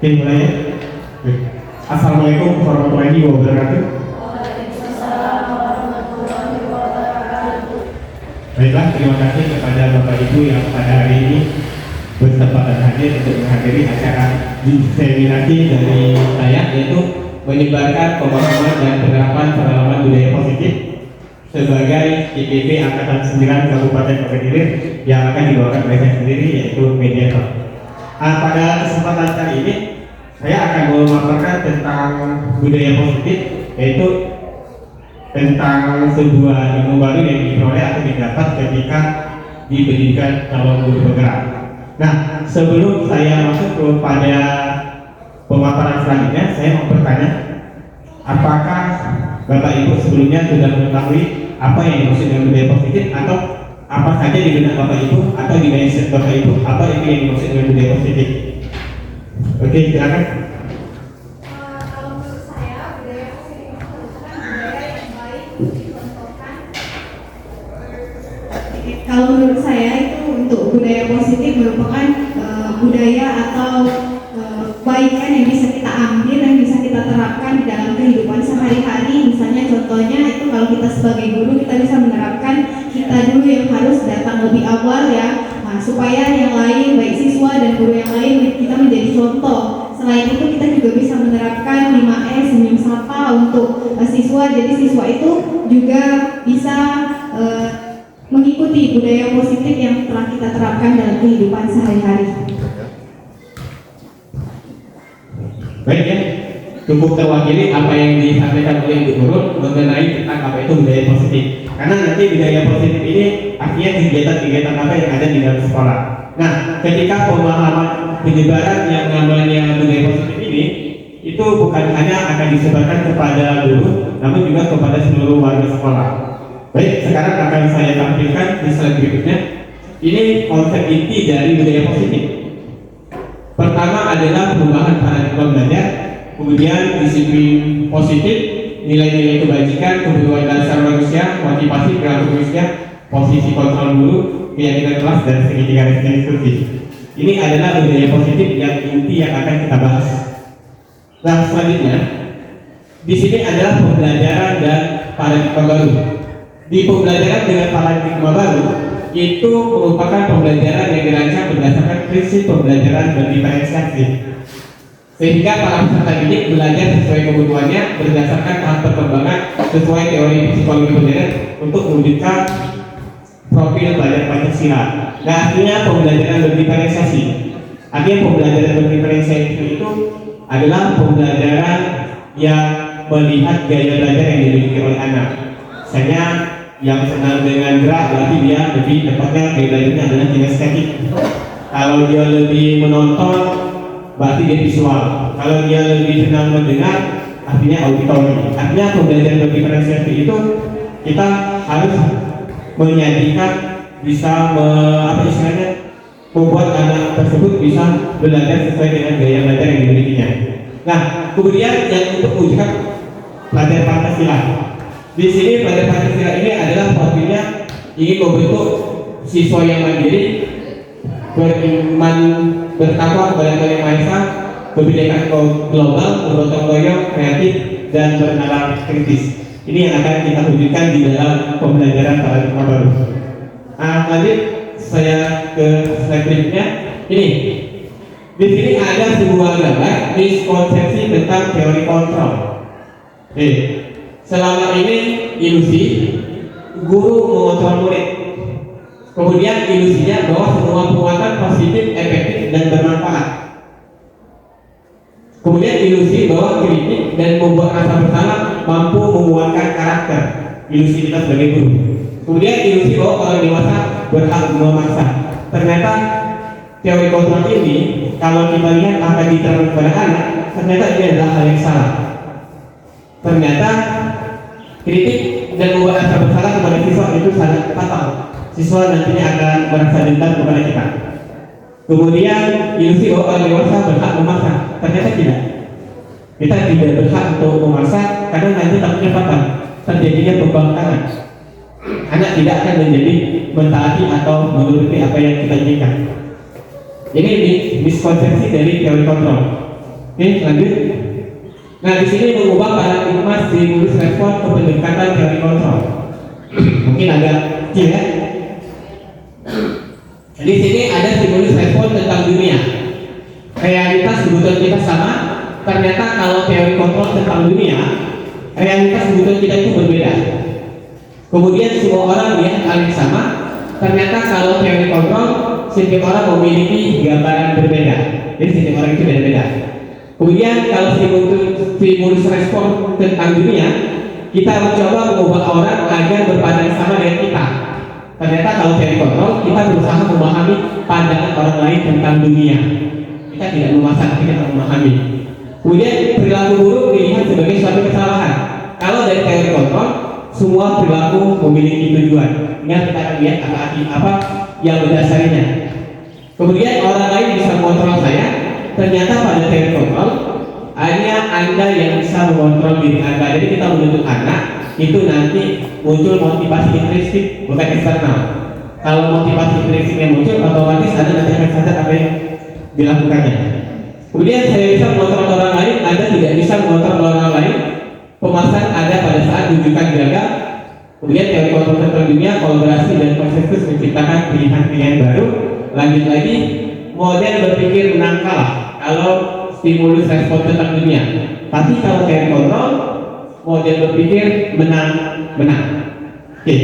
Oke, mulai ya. Oke. Assalamualaikum warahmatullahi wabarakatuh. Baiklah, terima kasih kepada Bapak Ibu yang pada hari ini bertepatan hadir untuk menghadiri acara diseminasi dari saya, yaitu menyebarkan pemahaman dan penerapan pengalaman budaya positif sebagai IPB Angkatan 9 Kabupaten Bogor yang akan dibawakan oleh saya sendiri, yaitu mediator. Pada kesempatan kali ini saya akan memaparkan tentang budaya positif, yaitu tentang sebuah ilmu baru yang diperoleh atau didapat ketika di pendidikan calon guru penggerak. Nah, sebelum saya masuk kepada pemaparan selanjutnya, saya mau bertanya, apakah Bapak Ibu sebelumnya sudah mengetahui apa yang dimaksud dengan budaya positif, atau apa saja di benak Bapak Ibu atau di mindset Bapak Ibu apa itu yang dimaksud dengan budaya positif? Oke, silakan. Kalau menurut saya itu untuk budaya positif merupakan budaya atau kebaikan yang bisa kita ambil dan bisa kita terapkan di dalam kehidupan sehari-hari. Misalnya contohnya itu kalau kita sebagai guru kita bisa menerapkan kita dulu yang harus datang lebih awal ya, supaya yang lain baik siswa dan guru yang lain kita menjadi contoh. Selain itu kita juga bisa menerapkan 5S senyum sapa untuk siswa. Jadi siswa itu juga bisa mengikuti budaya positif yang telah kita terapkan dalam kehidupan sehari-hari. Baik ya, cukup terwakili apa yang disampaikan oleh Ibu Guru mengenai tentang apa itu budaya positif. Karena nanti budaya positif ini artinya kegiatan-kegiatan apa yang ada di dalam sekolah. Nah, ketika pemahaman penyebaran yang namanya budaya positif ini itu bukan hanya akan disebarkan kepada guru, namun juga kepada seluruh warga sekolah. Baik, sekarang akan saya tampilkan di slide berikutnya. Ini konsep inti dari budaya positif. Pertama adalah perubahan paradigma belajar, kemudian disiplin positif, nilai-nilai kebajikan, kebutuhan dasar manusia, motivasi perilaku manusia, posisi kontrol guru, keyakinan kelas, dan segitiga instruksi. Ini adalah budaya positif yang inti yang akan kita bahas. Nah, selanjutnya di sini adalah pembelajaran dan paradigma baru. Di pembelajaran dengan paradigma baru itu merupakan pembelajaran yang dirancang berdasarkan prinsip pembelajaran berdiferensiasi, sehingga para peserta didik belajar sesuai kebutuhannya berdasarkan tahap perkembangan sesuai teori psikologi modern untuk mewujudkan profil belajar Pancasila. Nah, artinya pembelajaran berdiferensiasi. Artinya pembelajaran berdiferensiasi itu adalah pembelajaran yang melihat gaya belajar yang dimiliki oleh anak. Misalnya yang senang dengan gerak berarti dia lebih tepatnya gaya belajarnya adalah kinestetik. Kalau dia lebih menonton berarti dia visual. Kalau dia lebih senang mendengar artinya auditori. Artinya pembelajaran berdiferensiasi itu kita harus menyajikan bisa membuat anak tersebut bisa belajar sesuai dengan gaya belajar yang dimilikinya. Nah, kemudian yang untuk mewujudkan pelajar Pancasila. Di sini pelajar Pancasila ini adalah profilnya ingin membentuk siswa yang mandiri, beriman, bertakwa kepada Tuhan Yang Maha Esa, kebinekaan global, bergotong royong, kreatif, dan bernalar kritis. Ini yang akan kita wujudkan di dalam pembelajaran paradigma baru. Lanjut saya ke slide berikutnya. Ini di sini ada sebuah gambar miskonsepsi tentang teori kontrol. Selama ini ilusi guru mengontrol murid. Kemudian ilusinya bahwa semua penguatan positif, efektif, dan bermanfaat. Kemudian ilusi bahwa kritik dan membuat rasa bersalah mampu menguatkan karakter. Ilusi kita sebagai guru. Kemudian ilusi bahwa orang dewasa berhak memaksa. Ternyata teori kontrol ini kalau kita lihat akan diterapkan kepada anak, ternyata ini adalah hal yang salah. Ternyata kritik dan membuat rasa bersalah kepada siswa itu sangat fatal. Siswa nantinya akan merasa dendam kepada kita. Kemudian ilusi bahwa orang dewasa berhak memaksa, ternyata tidak. Kita tidak berhak untuk memaksa karena nanti takutnya fatal, terjadinya pembangkangan. Anak tidak akan menjadi mentaati atau menuruti apa yang kita inginkan. Ini miskonsepsi dari teori kontrol. Oke, lanjut. Nah, di sini mengubah paradigma stimulus respon ke pendekatan teori kontrol. Mungkin agak kecil ya. Di sini ada stimulus respon tentang dunia. Realitas kebutuhan kita sama. Ternyata kalau teori kontrol tentang dunia, realitas kebutuhan kita itu berbeda. Kemudian semua orang melihat hal yang sama. Ternyata kalau teori kontrol, setiap orang memiliki gambaran berbeda. Jadi setiap orang itu beda-beda. Kemudian kalau stimulus respon tentang dunia, kita mencoba mengubah orang agar berpandangan sama dengan kita. Ternyata kalau teori kontrol, kita berusaha memahami pandangan orang lain tentang dunia. Kita tidak memasang, kita memahami. Kemudian perilaku buruk dilihat sebagai suatu kesalahan. Kalau dari teori kontrol, semua perilaku memiliki tujuan. Ingat, kita akan lihat apa yang mendasarinya. Kemudian orang lain bisa mengontrol saya. Ternyata pada teori kontrol, hanya Anda yang bisa mengontrol diri Anda. Jadi kita menuntut anak itu nanti muncul motivasi intrinsik, bukan eksternal. Kalau motivasi intrinsik yang muncul, otomatis Anda nanti akan sadar apa yang dilakukannya. Kemudian saya bisa mengontrol orang lain, Anda tidak bisa mengontrol orang lain. Pemasan ada pada saat rujukan gagal. Kemudian teori kontrol tentang dunia, kolaborasi dan konsensus menciptakan pilihan-pilihan baru. Lanjut lagi, model berpikir menang kalah kalau stimulus respon tentang dunia. Tapi kalau teori kontrol, model berpikir menang. Oke,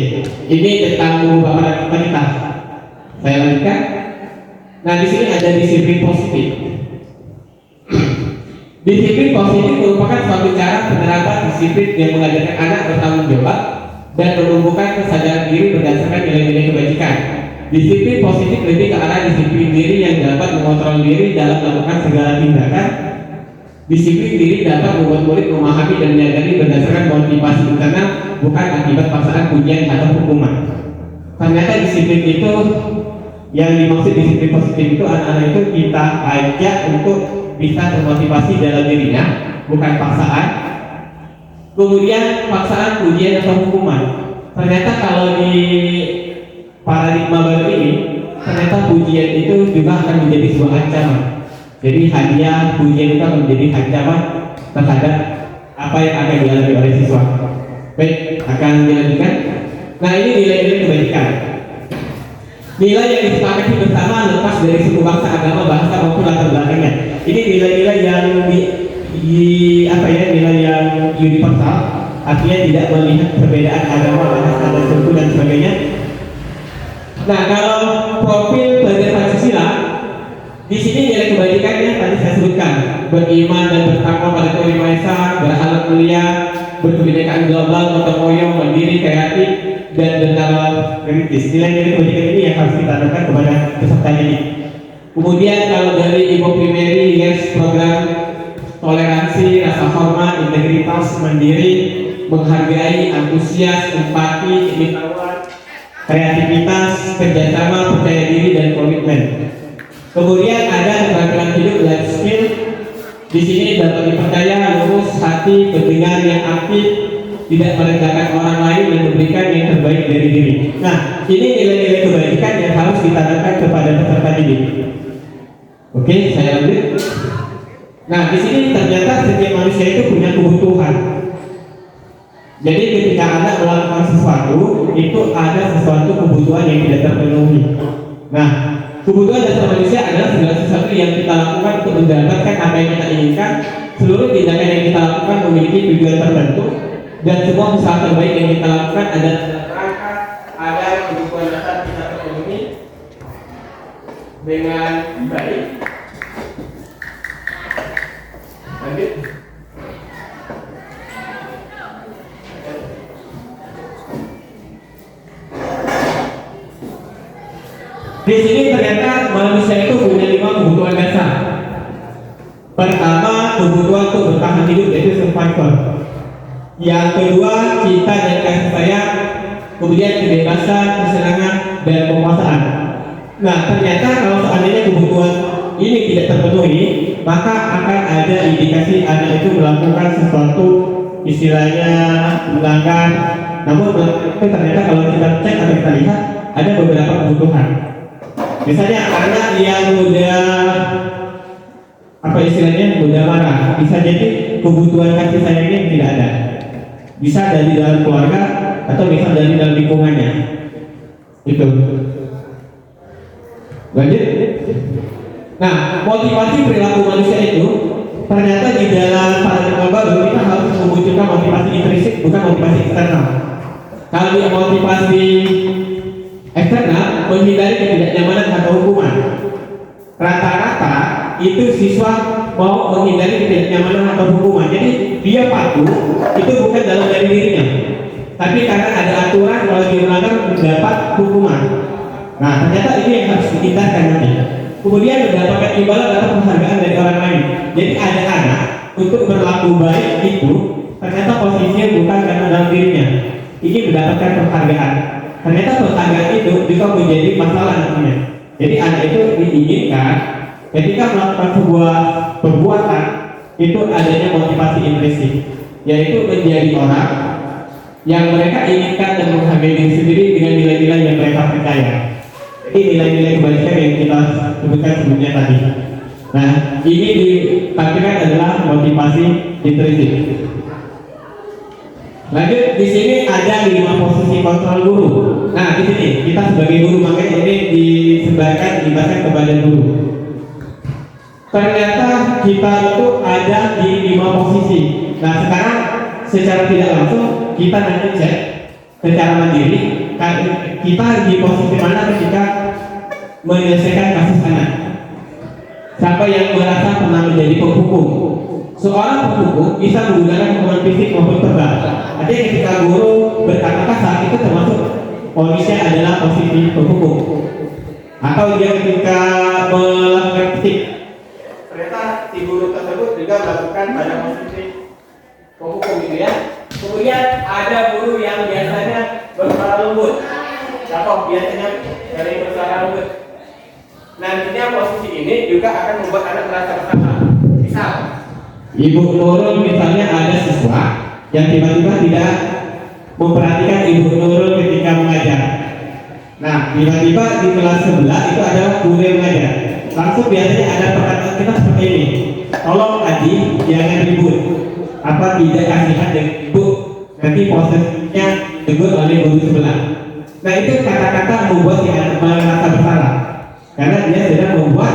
ini tentang mengubah paradigma kita. Saya lanjutkan. Nah, di sini ada disiplin positif. Disiplin positif merupakan suatu cara penerapan disiplin yang mengajarkan anak bertanggung jawab dan menumbuhkan kesadaran diri berdasarkan nilai-nilai kebajikan. Disiplin positif lebih ke arah disiplin diri yang dapat mengontrol diri dalam melakukan segala tindakan. Disiplin diri dapat membuat murid memahami dan menyadari berdasarkan motivasi internal, bukan akibat paksaan, pujian atau hukuman. Ternyata disiplin itu, yang dimaksud disiplin positif itu, anak-anak itu kita ajak untuk bisa termotivasi dalam dirinya, bukan paksaan. Kemudian paksaan, pujian atau hukuman. Ternyata kalau di paradigma baru ini, ternyata pujian itu juga akan menjadi sebuah ancaman. Jadi hadiah pujian itu akan menjadi ancaman terhadap apa yang akan dialami oleh siswa. Baik, akan dilanjutkan. Nah, ini nilai-nilai kebajikan. Nilai yang disepakati bersama lepas dari suku, bangsa, agama, bahasa maupun latar belakangnya. Ini nilai-nilai yang nilai yang universal, artinya tidak melihat perbedaan agama, bahasa, dan suku dan sebagainya. Nah, kalau profil pelajar Pancasila, di sini nilai kebajikannya tadi saya sebutkan: beriman dan bertakwa pada Tuhan Yang Maha Esa, berakhlak mulia, berkebinekaan global, gotong royong, mandiri, kreatif, dan bernalar kritis. Nilai-nilai kebajikan ini yang harus kita tanamkan kepada peserta didik. Kemudian kalau dari Ibu Primary, yes, program toleransi, rasa hormat, integritas, mandiri, menghargai, antusias, empati, pengetahuan, kreativitas, kerjasama, percaya diri, dan komitmen. Kemudian ada keterampilan hidup, life skill. Di sini dapat dipercaya, lurus hati, pendengar yang aktif, tidak merendahkan orang lain, dan memberikan yang terbaik dari diri. Nah, ini nilai-nilai kebajikan yang harus ditanamkan kepada peserta didik. Oke, saya lanjut. Nah, di sini ternyata setiap manusia itu punya kebutuhan. Jadi ketika Anda melakukan sesuatu, itu ada sesuatu kebutuhan yang tidak terpenuhi. Nah, kebutuhan dasar manusia adalah segala sesuatu yang kita lakukan untuk mendapatkan apa yang kita inginkan. Seluruh tindakan yang kita lakukan memiliki tujuan tertentu, dan semua usaha terbaik yang kita lakukan adalah rangka agar kebutuhan dasar kita terpenuhi dengan baik. Lanjut. Di sini ternyata manusia itu punya 5 kebutuhan dasar. Pertama, kebutuhan untuk bertahan hidup, yaitu survival. Yang kedua, cinta dan kasih sayang. Kemudian kebebasan, kesenangan, dan penguasaan. Nah, ternyata kalau seandainya kebutuhan ini tidak terpenuhi, maka akan ada indikasi anak itu melakukan sesuatu istilahnya melanggar. Namun ternyata kalau kita cek atau kita lihat, ada beberapa kebutuhan. Misalnya anak yang udah apa istilahnya mudah marah. Bisa jadi kebutuhan kasih sayangnya tidak ada. Bisa dari dalam keluarga atau bisa dari dalam lingkungannya. Itu. Lanjut. Nah, motivasi perilaku manusia itu ternyata di dalam paradigma baru kita harus memunculkan motivasi intrinsik bukan motivasi eksternal. Kalau di motivasi eksternal menghindari ketidaknyamanan atau hukuman. Rata-rata itu siswa mau menghindari ketidaknyamanan atau hukuman. Jadi dia patuh itu bukan dalam dari dirinya, tapi karena ada aturan kalau dia melanggar mendapat hukuman. Nah, ternyata ini yang harus dihindarkan nanti. Kemudian mendapatkan imbalan atau penghargaan dari orang lain. Jadi ada anak untuk berlaku baik itu ternyata posisinya bukan karena dalam dirinya. Ini mendapatkan penghargaan. Ternyata penghargaan itu juga menjadi masalah nantinya. Jadi anak itu diinginkan ketika melakukan sebuah perbuatan itu adanya motivasi intrinsik, yaitu menjadi orang yang mereka inginkan dan menghargai diri sendiri dengan nilai-nilai yang mereka percaya. Ini nilai-nilai kebaikan yang kita sebutkan sebelumnya tadi. Nah, ini ditampilkan adalah motivasi intrinsik. Lanjut, di sini ada 5 posisi kontrol guru. Nah, di sini kita sebagai guru, makanya ini dibahaskan kepada guru. Ternyata kita itu ada di 5 posisi. Nah, sekarang secara tidak langsung kita nanti cek secara mandiri kita di posisi mana ketika menyelesaikan kasus anak. Siapa yang merasa pernah menjadi penghukum? Seorang penghukum bisa menggunakan hukuman fisik maupun verbal. Artinya ketika guru berkata kasar itu termasuk ponisnya adalah posisi penghukum. Atau dia ketika melakukan kritik, ternyata si guru tersebut juga melakukan pada posisi penghukum gitu ya. Kemudian ada guru yang biasanya bersuara lembut. Contoh biasanya dari bersuara lembut. Nantinya posisi ini juga akan membuat anak merasa bersalah. Misal, Ibu Nurul misalnya ada siswa yang tiba-tiba tidak memperhatikan Ibu Nurul ketika mengajar. Nah, tiba-tiba di kelas sebelah itu ada guru yang mengajar. Langsung biasanya ada perkataan kita seperti ini. Tolong Adi, jangan ribut. Apa tidak kasihan dengan ibu? Nanti posisinya tegur oleh guru sebelah. Nah, itu kata-kata membuat si anak merasa bersalah. Karena dia sudah membuat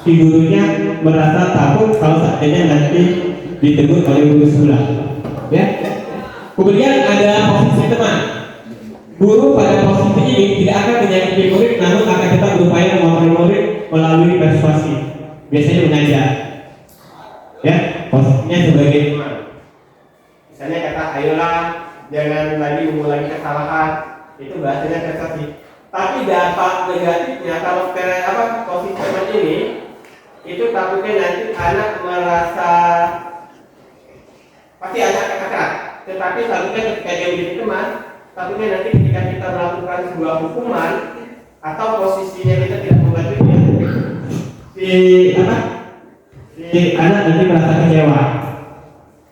si gurunya merasa takut kalau seandainya nanti ditegur oleh guru sebelah. Ya. Kemudian ada posisi teman. Guru pada posisi ini tidak akan menyakiti murid, namun akan tetap berupaya mengontrol murid melalui persuasi. Biasanya mengajar. Ya, posisinya sebagai teman. Misalnya kata, ayolah jangan lagi mengulangi kesalahan. Itu bahasanya persuasi. Tapi dampak negatifnya kalau posisi teman ini itu takutnya nanti anak merasa pasti ada kata-kata. Tetapi takutnya ketika dia menjadi teman, takutnya nanti ketika kita melakukan sebuah hukuman atau posisinya kita tidak membantunya, si anak nanti merasa kecewa.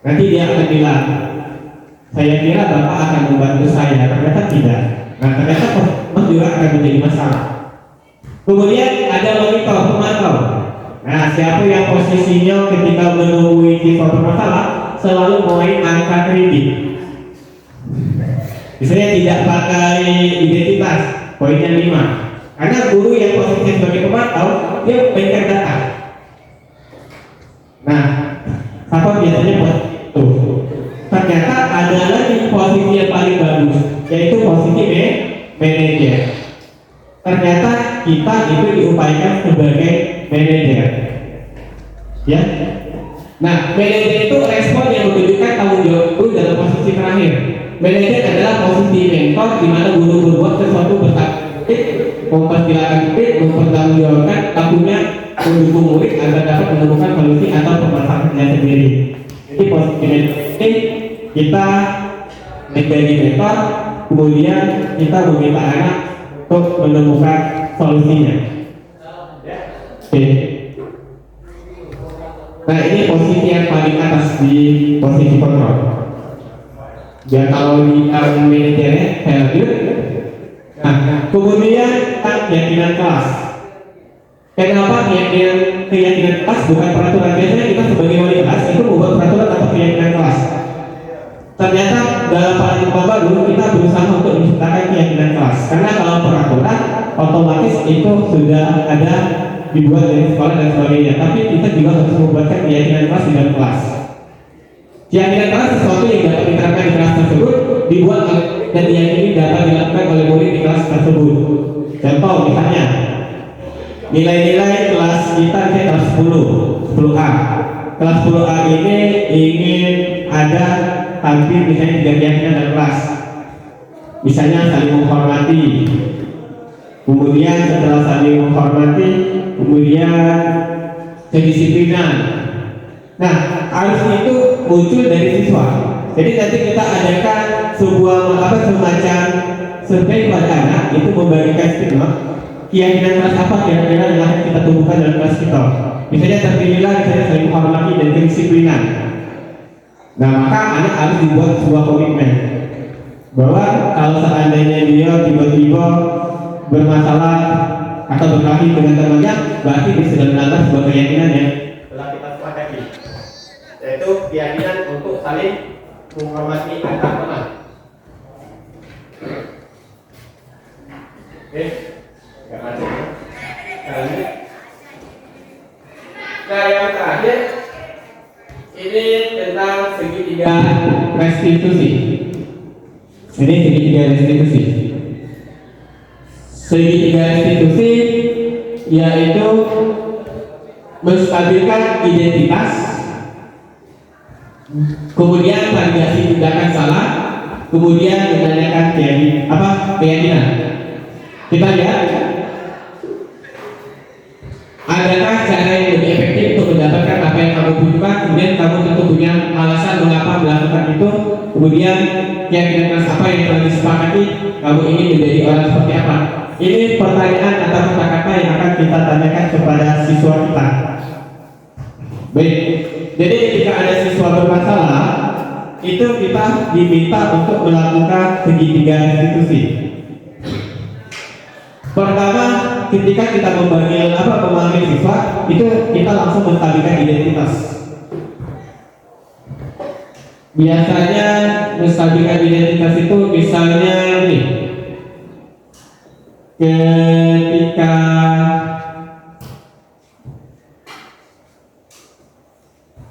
Nanti dia akan bilang, saya kira bapak akan membantu saya, ternyata tidak. Nah, ternyata juga akan menjadi masalah. Kemudian ada monitor, pemantau. Nah, siapa yang posisinya ketika menemui siswa bermasalah selalu mulai angka kredit. Misalnya tidak pakai identitas, poinnya 5. Karena guru yang posisi sebagai pemantau dia memberikan data. Nah, apa biasanya posisi itu? Ternyata ada lagi posisi yang paling bagus, yaitu posisi manajer. Ternyata kita itu diupayakan sebagai manajer. Ya. Nah, manajer itu respon yang menunjukkan tanggung jawab guru dalam posisi terakhir. Manajer adalah posisi mentor di mana guru berbuat sesuatu bertaktik, memperkirakan titik, mempertanggungjawabkan takutnya mendukung murid agar dapat menemukan solusi atau permasalahannya sendiri. Jadi posisi manajer kita menjadi mentor, kemudian kita meminta anak untuk menemukan solusinya. Oke. Nah, ini posisi yang paling atas di posisi kontrol. Ya, kalau di manajernya value. Nah, kemudian keyakinan kelas. Kenapa keyakinan keyakinan kelas bukan peraturan. Biasanya kita sebagai wali kelas itu membuat peraturan atau keyakinan kelas. Ternyata dalam paradigma baru kita berusaha untuk menciptakan keyakinan kelas. Karena kalau peraturan otomatis itu sudah ada dibuat dari sekolah dan sebagainya. Tapi kita juga harus membuatkan keyakinan kelas di dalam kelas. Keyakinan kelas sesuatu yang dapat diterapkan di kelas tersebut dibuat dan diyakini dapat dilakukan oleh murid di kelas tersebut. Contoh misalnya nilai-nilai kelas kita kelas 10A. Kelas 10A ini ingin ada tampil misalnya 3 keyakinan dalam kelas. Misalnya saling menghormati. Kemudian setelah saling menghormati, kemudian kedisiplinan. Nah, harus itu muncul dari siswa. Jadi nanti kita adakan sebuah semacam survei pada anak itu membagikan stigma keyakinan kelas apa kira-kira yang akan kita tumbuhkan dalam kelas kita. Misalnya terpilihlah misalnya saling menghormati dan kedisiplinan. Nah, maka anak harus dibuat sebuah komitmen bahwa kalau seandainya dia tiba-tiba bermasalah atau berkelahi dengan temannya, berarti dia sudah melanggar sebuah keyakinan yang telah kita sepakati, yaitu keyakinan untuk saling menghormati antar teman. Oke, nggak macam. Nah, yang terakhir ini tentang segitiga restitusi. Ini segitiga restitusi. Segitiga restitusi yaitu menstabilkan identitas, kemudian validasi tindakan salah, kemudian menanyakan keyakinan. Kita lihat, adakah cara yang lebih efektif untuk mendapatkan apa yang kamu butuhkan, kemudian kamu tentu punya alasan mengapa melakukan itu, kemudian keyakinan kelas apa yang telah disepakati, kamu ingin menjadi orang seperti apa. Ini pertanyaan atau kata-kata yang akan kita tanyakan kepada siswa kita. Baik, jadi ketika ada siswa bermasalah, itu kita diminta untuk melakukan segitiga restitusi. Pertama, ketika kita memanggil siswa, itu kita langsung menstabilkan identitas. Biasanya menstabilkan identitas itu misalnya nih,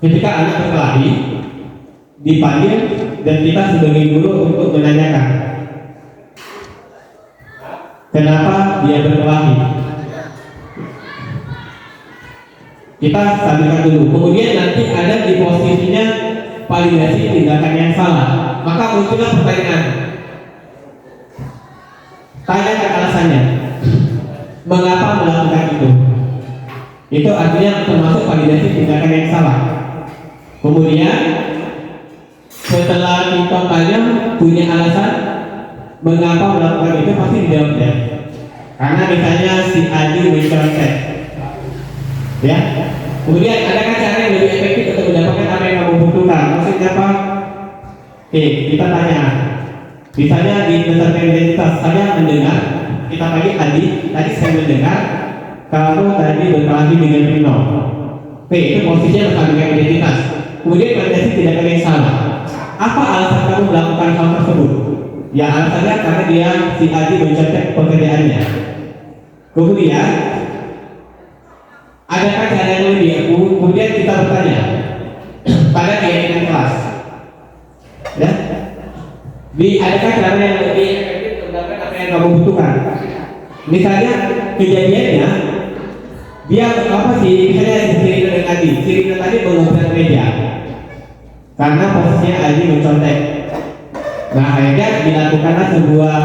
ketika anak berkelahi dipanggil dan kita sebagai guru untuk menanyakan kenapa dia berkelahi. Kita stabilkan dulu. Kemudian nanti ada di posisinya validasi tindakan yang salah. Maka muncullah pertanyaan. Tanyakan alasannya. Mengapa melakukan itu? Itu artinya termasuk validasi tindakan yang salah. Kemudian setelah kita tanya punya alasan mengapa melakukan itu, pasti dijawabnya karena misalnya si Adi mencontek, ya. Kemudian adakah cara yang lebih efektif untuk mendapatkan apa yang kamu butuhkan? Maksudnya apa? Oke, kita tanya. Misalnya di peserta identitas, saya mendengar kita panggil Adi. Tadi saya mendengar kamu tadi berkelahi dengan Rino. Oke, itu posisinya menstabilkan identitas. Kemudian validasi tindakan yang salah. Apa alasan kamu melakukan hal tersebut? Ya, alasannya karena dia si Adi mencontek pekerjaannya. Kemudian adakah cara yang lebih? Kemudian kita bertanya pada keyakinan kelas, ya, adakah cara yang lebih efektif untuk mendapatkan apa yang kamu butuhkan? Misalnya kejadiannya dia misalnya Sirina dan Adi. Sirina tadi mengobrak meja karena posisinya Adi mencontek. Nah, akhirnya dilakukanlah sebuah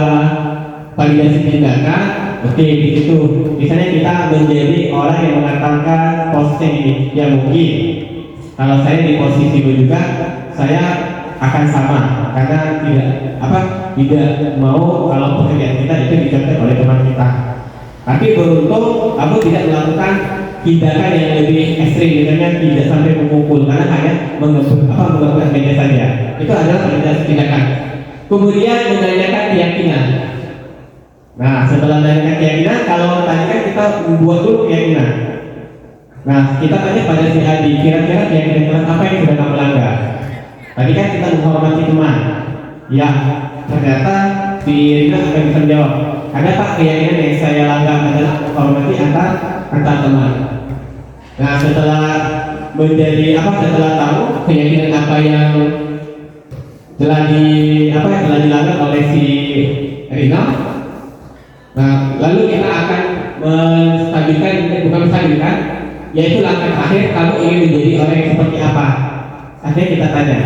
validasi tindakan. Oke, di situ misalnya kita menjadi orang yang mengatakan posisi ini, ya mungkin kalau saya di posisi itu juga saya akan sama karena tidak mau kalau pekerjaan kita itu dicontek oleh teman kita. Tapi beruntung kamu tidak melakukan tindakan yang lebih ekstrim, misalnya tidak sampai memukul karena hanya menggunakan meja saja. Itu adalah validasi tindakan. Kemudian menanyakan keyakinan. Nah, setelah menanyakan keyakinan, kalau tadi kan kita membuat dulu keyakinan. Nah, kita tanya pada si Adi, kira-kira keyakinan kelas apa yang sudah kamu langgar? Tadi kan kita menghormati teman. Ya, ternyata si Rina akan bisa menjawab. Ada tak keyakinan yang saya langgar adalah menghormati antar teman? Nah, setelah setelah tahu keyakinan apa yang telah dilanggar oleh si Rina, nah lalu kita akan menstabilkan, yaitu langkah terakhir, kamu ingin menjadi orang yang seperti apa? Akhirnya kita tanya.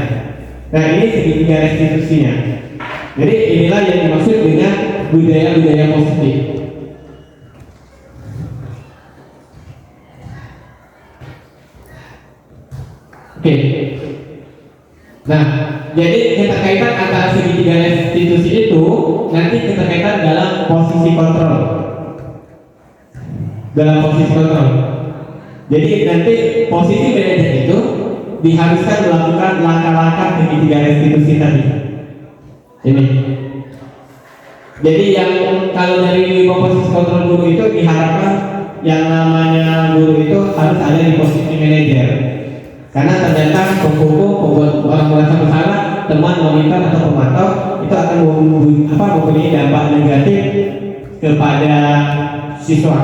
Nah, ini segitiga restitusinya. Jadi inilah yang dimaksud dengan budaya-budaya positif. Oke. Nah, jadi keterkaitan antara segitiga restitusi itu nanti keterkaitan dalam posisi kontrol. Jadi nanti posisi manajer itu diharuskan melakukan langkah-langkah segitiga restitusi tadi. Ini. Jadi yang kalau dari posisi kontrol guru itu diharapkan yang namanya guru itu harus ada di posisi manajer. Karena ternyata penghukum, pembuat orang merasa bersalah, teman, monitor atau pemantau itu akan mempunyai dampak negatif kepada siswa.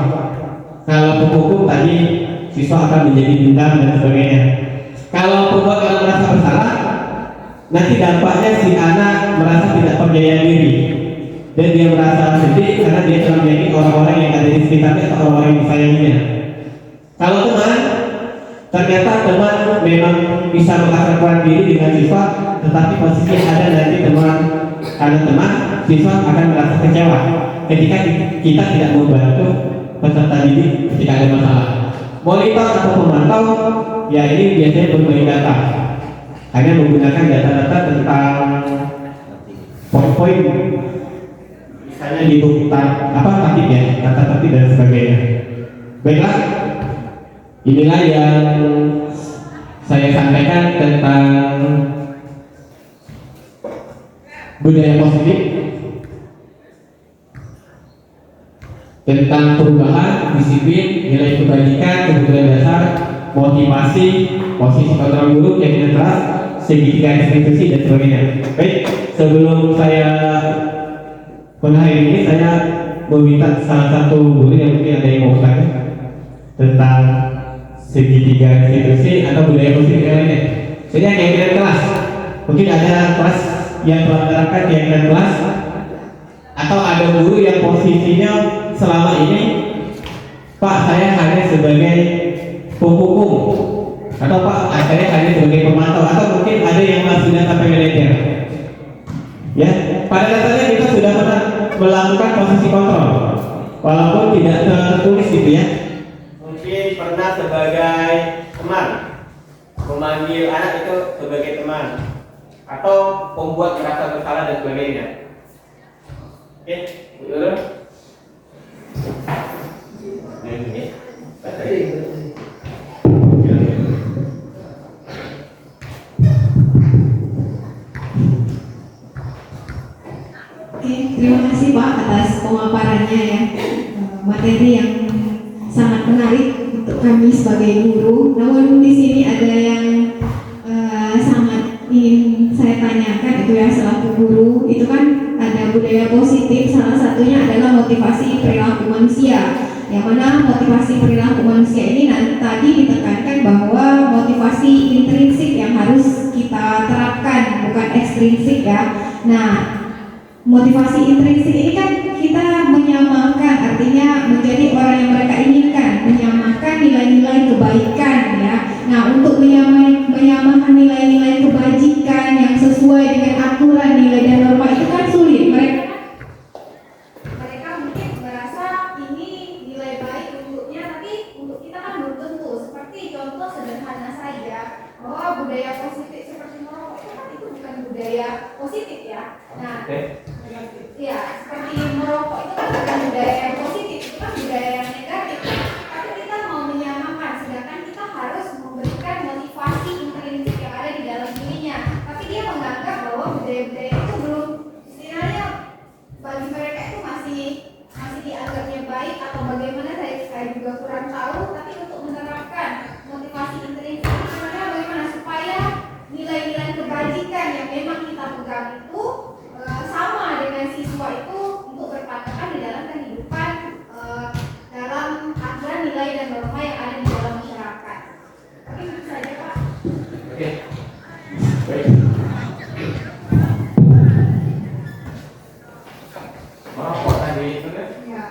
Kalau penghukum tadi siswa akan menjadi dendam dan sebagainya. Kalau pembuat orang merasa bersalah, nanti dampaknya si anak merasa tidak percaya diri dan dia merasa sedih karena dia telah menjadi orang-orang yang ada di sekitarnya atau orang-orang yang disayanginya. Kalau teman, ternyata teman memang bisa mengasahkan diri dengan siswa, tetapi posisi yang ada nanti siswa akan merasa kecewa ketika kita tidak membantu peserta didik ketika ada masalah. Monitor atau pemantau, ya ini biasanya berbagi data, hanya menggunakan data-data tentang poin-poin, misalnya di buku tatip ya, kata tatip dan sebagainya. Baiklah. Inilah yang saya sampaikan tentang budaya positif, tentang perubahan, disiplin, nilai kebajikan, kebutuhan dasar, motivasi, posisi kontrol guru, keyakinan kelas, segitiga restitusi dan sebagainya. Baik, sebelum saya mengakhiri ini, saya meminta salah satu guru yang mungkin ada yang mau bertanya tentang segitiga restitusi atau budaya positif yang lainnya. Jadi keyakinan kelas, mungkin ada kelas yang telah menerapkan keyakinan kelas, atau ada guru yang posisinya selama ini, Pak saya hanya sebagai penghukum, atau Pak saya hanya sebagai pemantau, atau mungkin ada yang sudah sampai manajer. Ya, pada dasarnya kita sudah pernah melakukan posisi kontrol, walaupun tidak tertulis gitu ya. Mungkin pernah sebagai teman, memanggil anak itu sebagai teman, atau pembuat merasa bersalah dan sebagainya. Oke, dulu. Oke, terima kasih Pak atas pemaparannya ya. Materi yang sangat menarik untuk kami sebagai guru. Namun di sini ada yang sangat ingin saya tanyakan itu ya selaku guru. Itu kan ada budaya positif, salah satunya adalah motivasi perilaku manusia. Yang mana motivasi perilaku manusia ini tadi ditekankan bahwa motivasi intrinsik yang harus kita terapkan, bukan ekstrinsik ya. Nah, motivasi intrinsik ini kan kita menyamakan, artinya menjadi orang yang mereka inginkan, menyamakan nilai-nilai kebaikan ya. Nah, untuk menyamakan nilai-nilai kebajikan yang sesuai dengan aturan nilai dan norma itu kan sulit. Mereka mungkin merasa ini nilai baik untuknya, tapi untuk kita kan belum tentu. Seperti contoh sederhana saja, bahwa budaya positif seperti merokok itu kan itu bukan budaya positif ya. Nah, ya, seperti merokok itu kan bukan budaya yang positif, itu kan budaya yang negatif. Tapi kita mau menyamakan, sedangkan kita harus memberikan motivasi intrinsik yang ada di dalam dirinya. Tapi dia menganggap bahwa budaya-budaya itu belum, istilahnya bagi mereka itu masih dianggapnya baik atau bagaimana saya juga kurang tahu. Tapi untuk menerapkan Oke. Baik. Merokok tadi itu kan? Ya.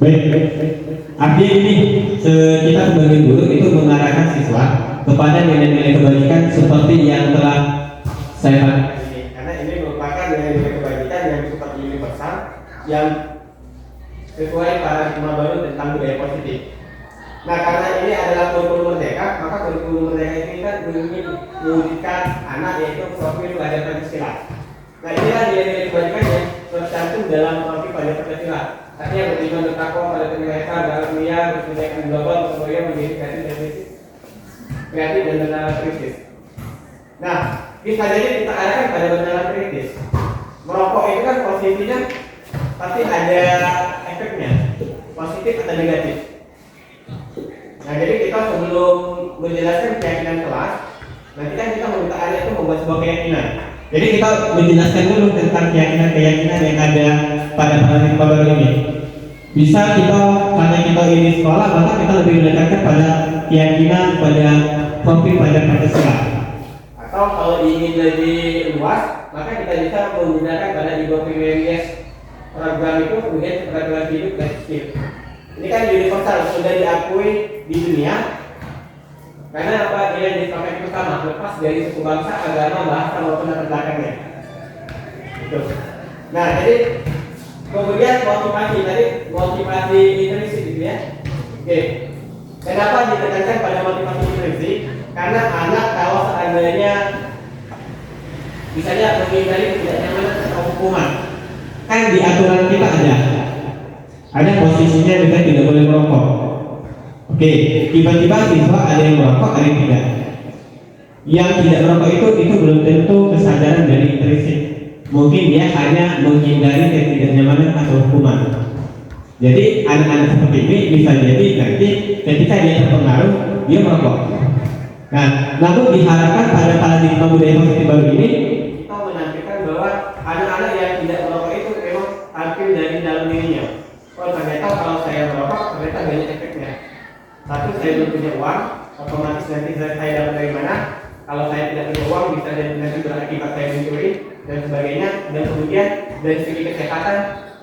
Baik. Artinya ini kita sebagai guru itu mengarahkan siswa kepada nilai-nilai kebajikan seperti yang telah saya sampaikan ini. Karena ini merupakan nilai-nilai kebajikan yang bersifat universal yang sesuai paradigma baru tentang budaya positif. Nah, karena ini adalah kurikulum merdeka, maka kurikulum merdeka ini kan ingin mewujudkan anak yaitu profil pada Pancasila. Nah, inilah nilai-nilai kebajikan yang tercantum dalam profil pada Pancasila. Artinya beriman bertakwa pada kebaikan dalam dunia, berkebaikan global, kemudian menjadi kreatif dan bernalar kritis. Nah, bisa jadi kita arahkan pada bernalar kritis. Merokok itu kan posisinya pasti ada efeknya, positif atau negatif. Nah, jadi kita sebelum menjelaskan keyakinan kelas, nanti kan kita meminta anak itu membuat sebuah keyakinan. Jadi kita menjelaskan dulu tentang keyakinan-keyakinan yang ada pada paradigma baru ini. Bisa kita, karena kita ini sekolah, maka kita lebih mendekatkan pada keyakinan pada profil pada Pancasila. Atau kalau ingin lebih luas, maka kita bisa menggunakan pada IPWS program itu kemudian keterampilan hidup dan skill. Ini kan universal, sudah diakui di dunia. Karena apa? Dia dipakai bersama, lepas dari suku bangsa, agama, bahasa maupun latar belakangnya. Itu. Nah, jadi kemudian motivasi intrinsik gitu ya. Oke. Kenapa ditekankan pada motivasi intrinsik? Karena anak kalau seandainya misalnya menghindari tidak nyaman atau hukuman, kan di aturan kita ada posisinya kita tidak boleh merokok. Oke, tiba-tiba siswa ada yang merokok, ada yang tidak. Yang tidak merokok itu belum tentu kesadaran dari intrinsik. Mungkin dia hanya menghindari ketidaknyamanan atau hukuman. Jadi anak-anak seperti ini bisa jadi nanti ketika dia terpengaruh dia merokok. Nah, namun diharapkan pada paradigma budaya positif baru ini kita menampilkan bahwa anak-anak yang tidak merokok itu memang tampil dari dalam dirinya. Oh, ternyata kalau saya merokok ternyata banyak efeknya. Satu, saya belum punya uang, otomatis nanti saya dapat dari mana? Kalau saya tidak punya uang bisa nanti berakibat saya mencuri dan sebagainya. Dan kemudian dari segi kesehatan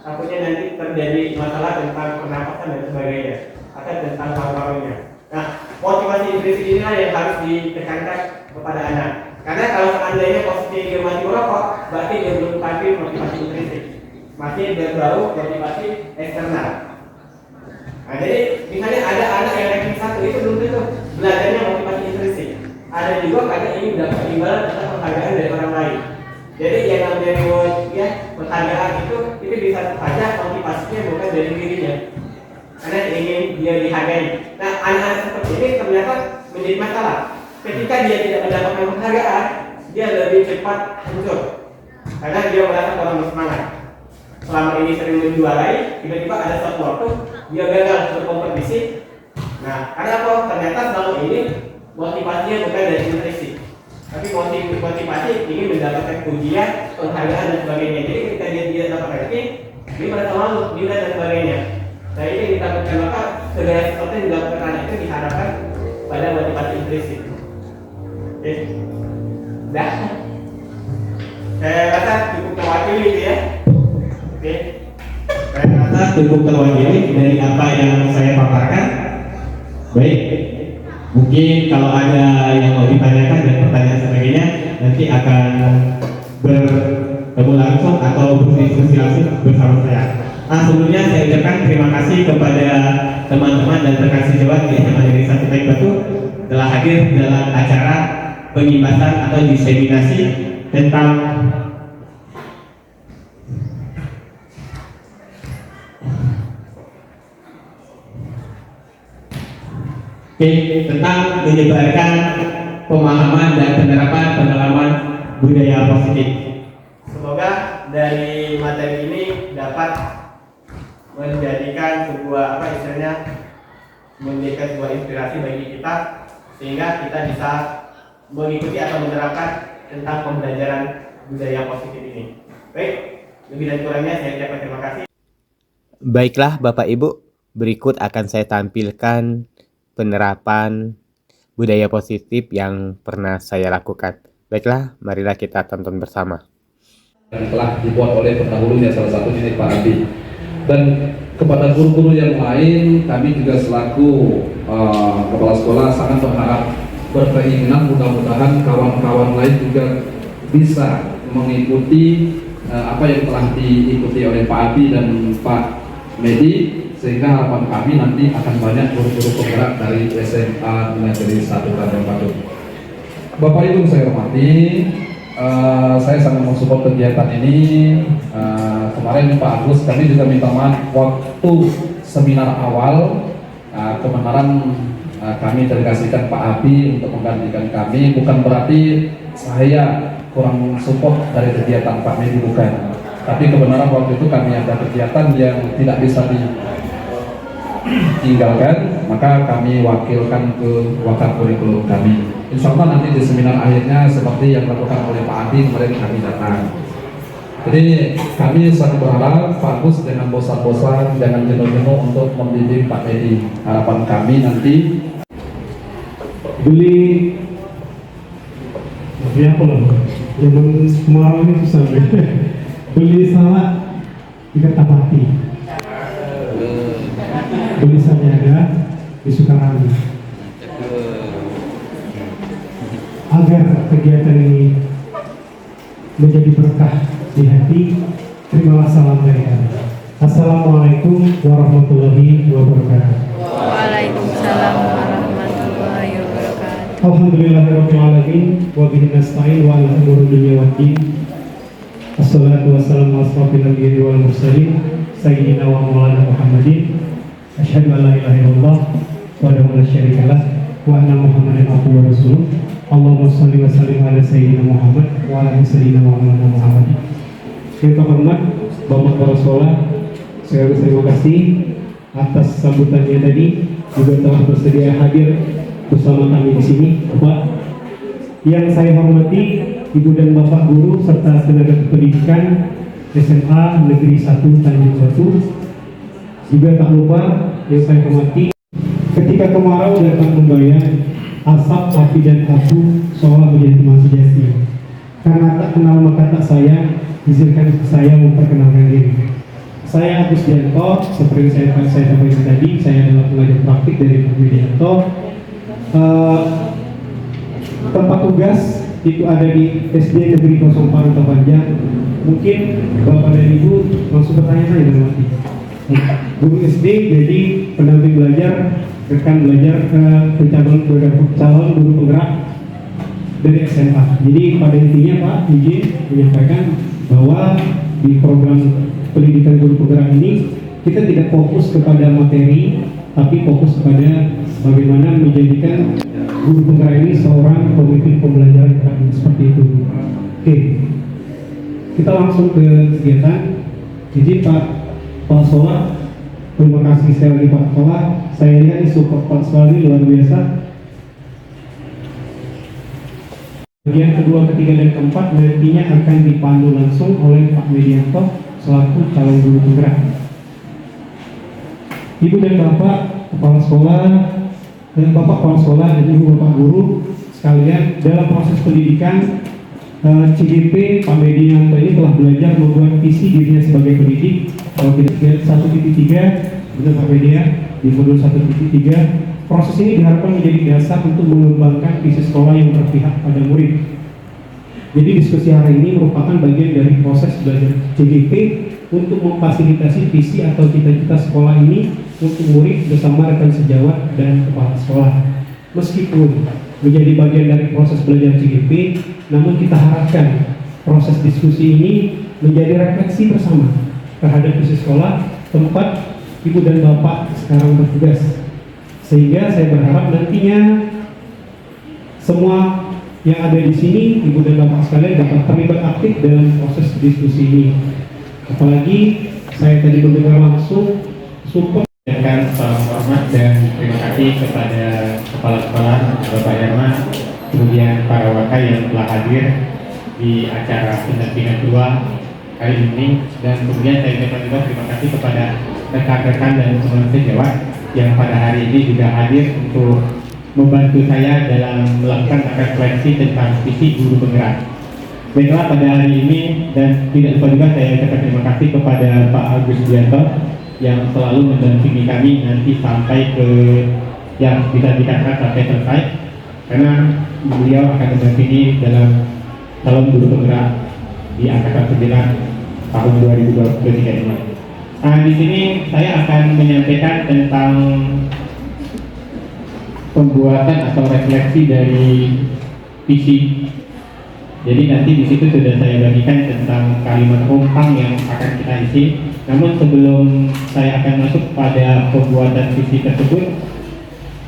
takutnya nanti terjadi masalah tentang pernapasan dan sebagainya atau tentang paru-parunya. Nah, motivasi intrinsik inilah yang harus ditekankan kepada anak. Karena kalau seandainya posisi dia masih merokok, berarti dia belum tampil motivasi intrinsik, masih berbau motivasi eksternal. Nah, jadi misalnya ada anak yang ranking 1 itu belum tentu belajarnya motivasi intrinsik. Ada juga karena ini mendapat imbalan atau penghargaan dari orang lain. Jadi yang namanya reward ya, penghargaan itu bisa saja motivasinya bukan dari dirinya, karena ingin dia dihargai. Nah, anak-anak seperti ini ternyata menjadi masalah. Ketika dia tidak mendapatkan penghargaan, dia lebih cepat hancur karena dia merasa kurang bersemangat. Selama ini sering menjuarai, tiba-tiba ada suatu waktu dia gagal berkompetisi. Nah, karena apa? Ternyata selama ini motivasinya bukan dari intrinsik, tapi motivasi ingin mendapatkan pujian, penghargaan dan sebagainya. Jadi ketika dia dapat ranking, dia merasa malu, gila dan sebagainya. Nah, ini yang ditakutkan, maka segala sesuatu yang dilakukan anak itu diharapkan pada motivasi intrinsik. Oke, dah. Saya rasa cukup terwakili gitu ya. Oke, saya rasa cukup terwakili dari apa yang saya paparkan. Baik, mungkin kalau ada yang mau ditanyakan dan pertanyaan sebagainya nanti akan bertemu langsung atau berdiskusi langsung bersama saya. Nah, sebelumnya saya ucapkan terima kasih kepada teman-teman dan rekan sejawat di SMA Negeri 1 Baik Batu telah hadir dalam acara pengimbasan atau diseminasi tentang tentang menyebarkan pemahaman dan penerapan pengalaman budaya positif. Semoga dari materi ini dapat menjadikan sebuah menjadikan sebuah inspirasi bagi kita sehingga kita bisa mengikuti atau menerapkan tentang pembelajaran budaya positif ini. Baik, lebih dan kurangnya saya ucapkan terima kasih. Baiklah Bapak Ibu, berikut akan saya tampilkan penerapan budaya positif yang pernah saya lakukan. Baiklah, marilah kita tonton bersama. Yang telah dibuat oleh pendahulunya, salah satu ini Pak Adi. Dan kepada guru-guru yang lain, kami juga selaku kepala sekolah sangat berharap, berkeinginan mudah-mudahan kawan-kawan lain juga bisa mengikuti apa yang telah diikuti oleh Pak Abi dan Pak Medi, sehingga harapan kami nanti akan banyak guru-guru penggerak dari SMA Negeri 1 Tanjung Padang. Bapak Ibu saya hormati, saya sangat mensupport kegiatan ini. Kemarin Pak Agus kami juga minta maaf waktu seminar awal, kebenaran kami delegasikan Pak Abi untuk menggantikan kami, bukan berarti saya kurang support dari kegiatan Pak Medi, bukan. Tapi kebenaran waktu itu kami ada kegiatan yang tidak bisa ditinggalkan, maka kami wakilkan ke wakil kurikulum kami. Insya Allah nanti di seminar akhirnya seperti yang dilakukan oleh Pak Adi kemarin kami datang. Jadi kami sangat berharap Pak Agus jangan bosan-bosan, jangan jenuh-jenuh untuk membimbing Pak Medi. Harapan kami nanti beli apa loh, zaman kemarau ini susah beli salak ikan tapati, beli sanyaga di Sukarami. Agar kegiatan ini menjadi berkah di hati, terimalah salam dari kami. Assalamualaikum warahmatullahi wabarakatuh. Waalaikumsalam warahmatullahi wabarakatuh. Alhamdulillahirabbil alamin wa bihi nasta'in wa ala umuri dunya waddin. Assalatu wassalamu ala asrofil anbiya'i wal mursalin sayyidina wa maulana Muhammadin. Asyhadu an la ilaha illallah wahdahu la syarika lah wa anna Muhammadan abduhu wa rasuluh. Allahumma shalli wa sallim ala sayyidina Muhammad wa ala sayyidina wa maulana Muhammad. Yang terhormat Bapak Kepala Sekolah, saya terima kasih atas sambutannya tadi, juga telah bersedia hadir bersama kami di sini, Bapak. Yang saya hormati Ibu dan Bapak guru serta tenaga pendidikan SMA Negeri 1 Tanjung Batu. Juga tak lupa yang saya hormati, ketika kemarau datang membayar, asap, api dan abu seolah menjadi teman sejati. Karena tak kenal maka tak sayang, izinkan saya memperkenalkan diri. Saya Agus Dianto, seperti saya sampaikan tadi, saya adalah pengajar praktik dari Pak Widianto. Tempat tugas itu ada di SD Negeri 04 Kota Panjang. Mungkin Bapak dan Ibu langsung bertanya-tanya dalam hati. Guru SD jadi pendamping belajar, rekan belajar calon guru penggerak dari SMA. Jadi pada intinya Pak izin menyampaikan bahwa di program pendidikan guru penggerak ini kita tidak fokus kepada materi, tapi fokus kepada bagaimana menjadikan guru penggerak ini seorang pemimpin pembelajaran seperti itu. Oke, kita langsung ke kegiatan. Jadi Pak Kepala Sekolah, terima kasih sekali lagi Pak Kepala. Saya lihat di support Pak Sekolah ini luar biasa. Bagian kedua, ketiga, dan keempat nantinya akan dipandu langsung oleh Pak Medianto selaku calon guru penggerak. Ibu dan Bapak Kepala Sekolah dan Bapak Kepala Sekolah dan Ibu Bapak Guru sekalian, dalam proses pendidikan CGP Pak Medianto ini telah belajar membuat visi dirinya sebagai pendidik. Kalau kita 1.3 benar Pak Media di modul 1.3, proses ini diharapkan menjadi dasar untuk mengembangkan visi sekolah yang berpihak pada murid. Jadi diskusi hari ini merupakan bagian dari proses belajar CGP untuk memfasilitasi visi atau cita-cita sekolah ini untuk murid bersama rekan sejawat dan kepala sekolah. Meskipun menjadi bagian dari proses belajar CGP, namun kita harapkan proses diskusi ini menjadi refleksi bersama terhadap visi sekolah tempat Ibu dan Bapak sekarang bertugas. Sehingga saya berharap nantinya semua yang ada di sini, Ibu dan Bapak sekalian, dapat terlibat aktif dalam proses diskusi ini. Apalagi saya tadi mendengar langsung support. Dengan salam hormat dan terima kasih kepada Kepala Sekolah Bapak Yarma, kemudian para wakil yang telah hadir di acara pendampingan kedua kali ini, dan kemudian saya ucapkan juga terima kasih kepada rekan-rekan dan teman sejawat yang pada hari ini juga hadir untuk membantu saya dalam melakukan refleksi tentang visi guru penggerak. Baiklah, pada hari ini dan tidak lupa juga saya ucapkan terima kasih kepada Pak Agus Bianto yang selalu mendampingi kami nanti sampai ke yang bisa dikatakan sampai selesai, karena beliau akan mendampingi dalam calon guru penggerak di angkatan 9 tahun 2023 ini. Nah, di sini saya akan menyampaikan tentang pembuatan atau refleksi dari visi. Jadi nanti di situ sudah saya bagikan tentang kalimat umpang yang akan kita isi. Namun sebelum saya akan masuk pada pembuatan visi tersebut,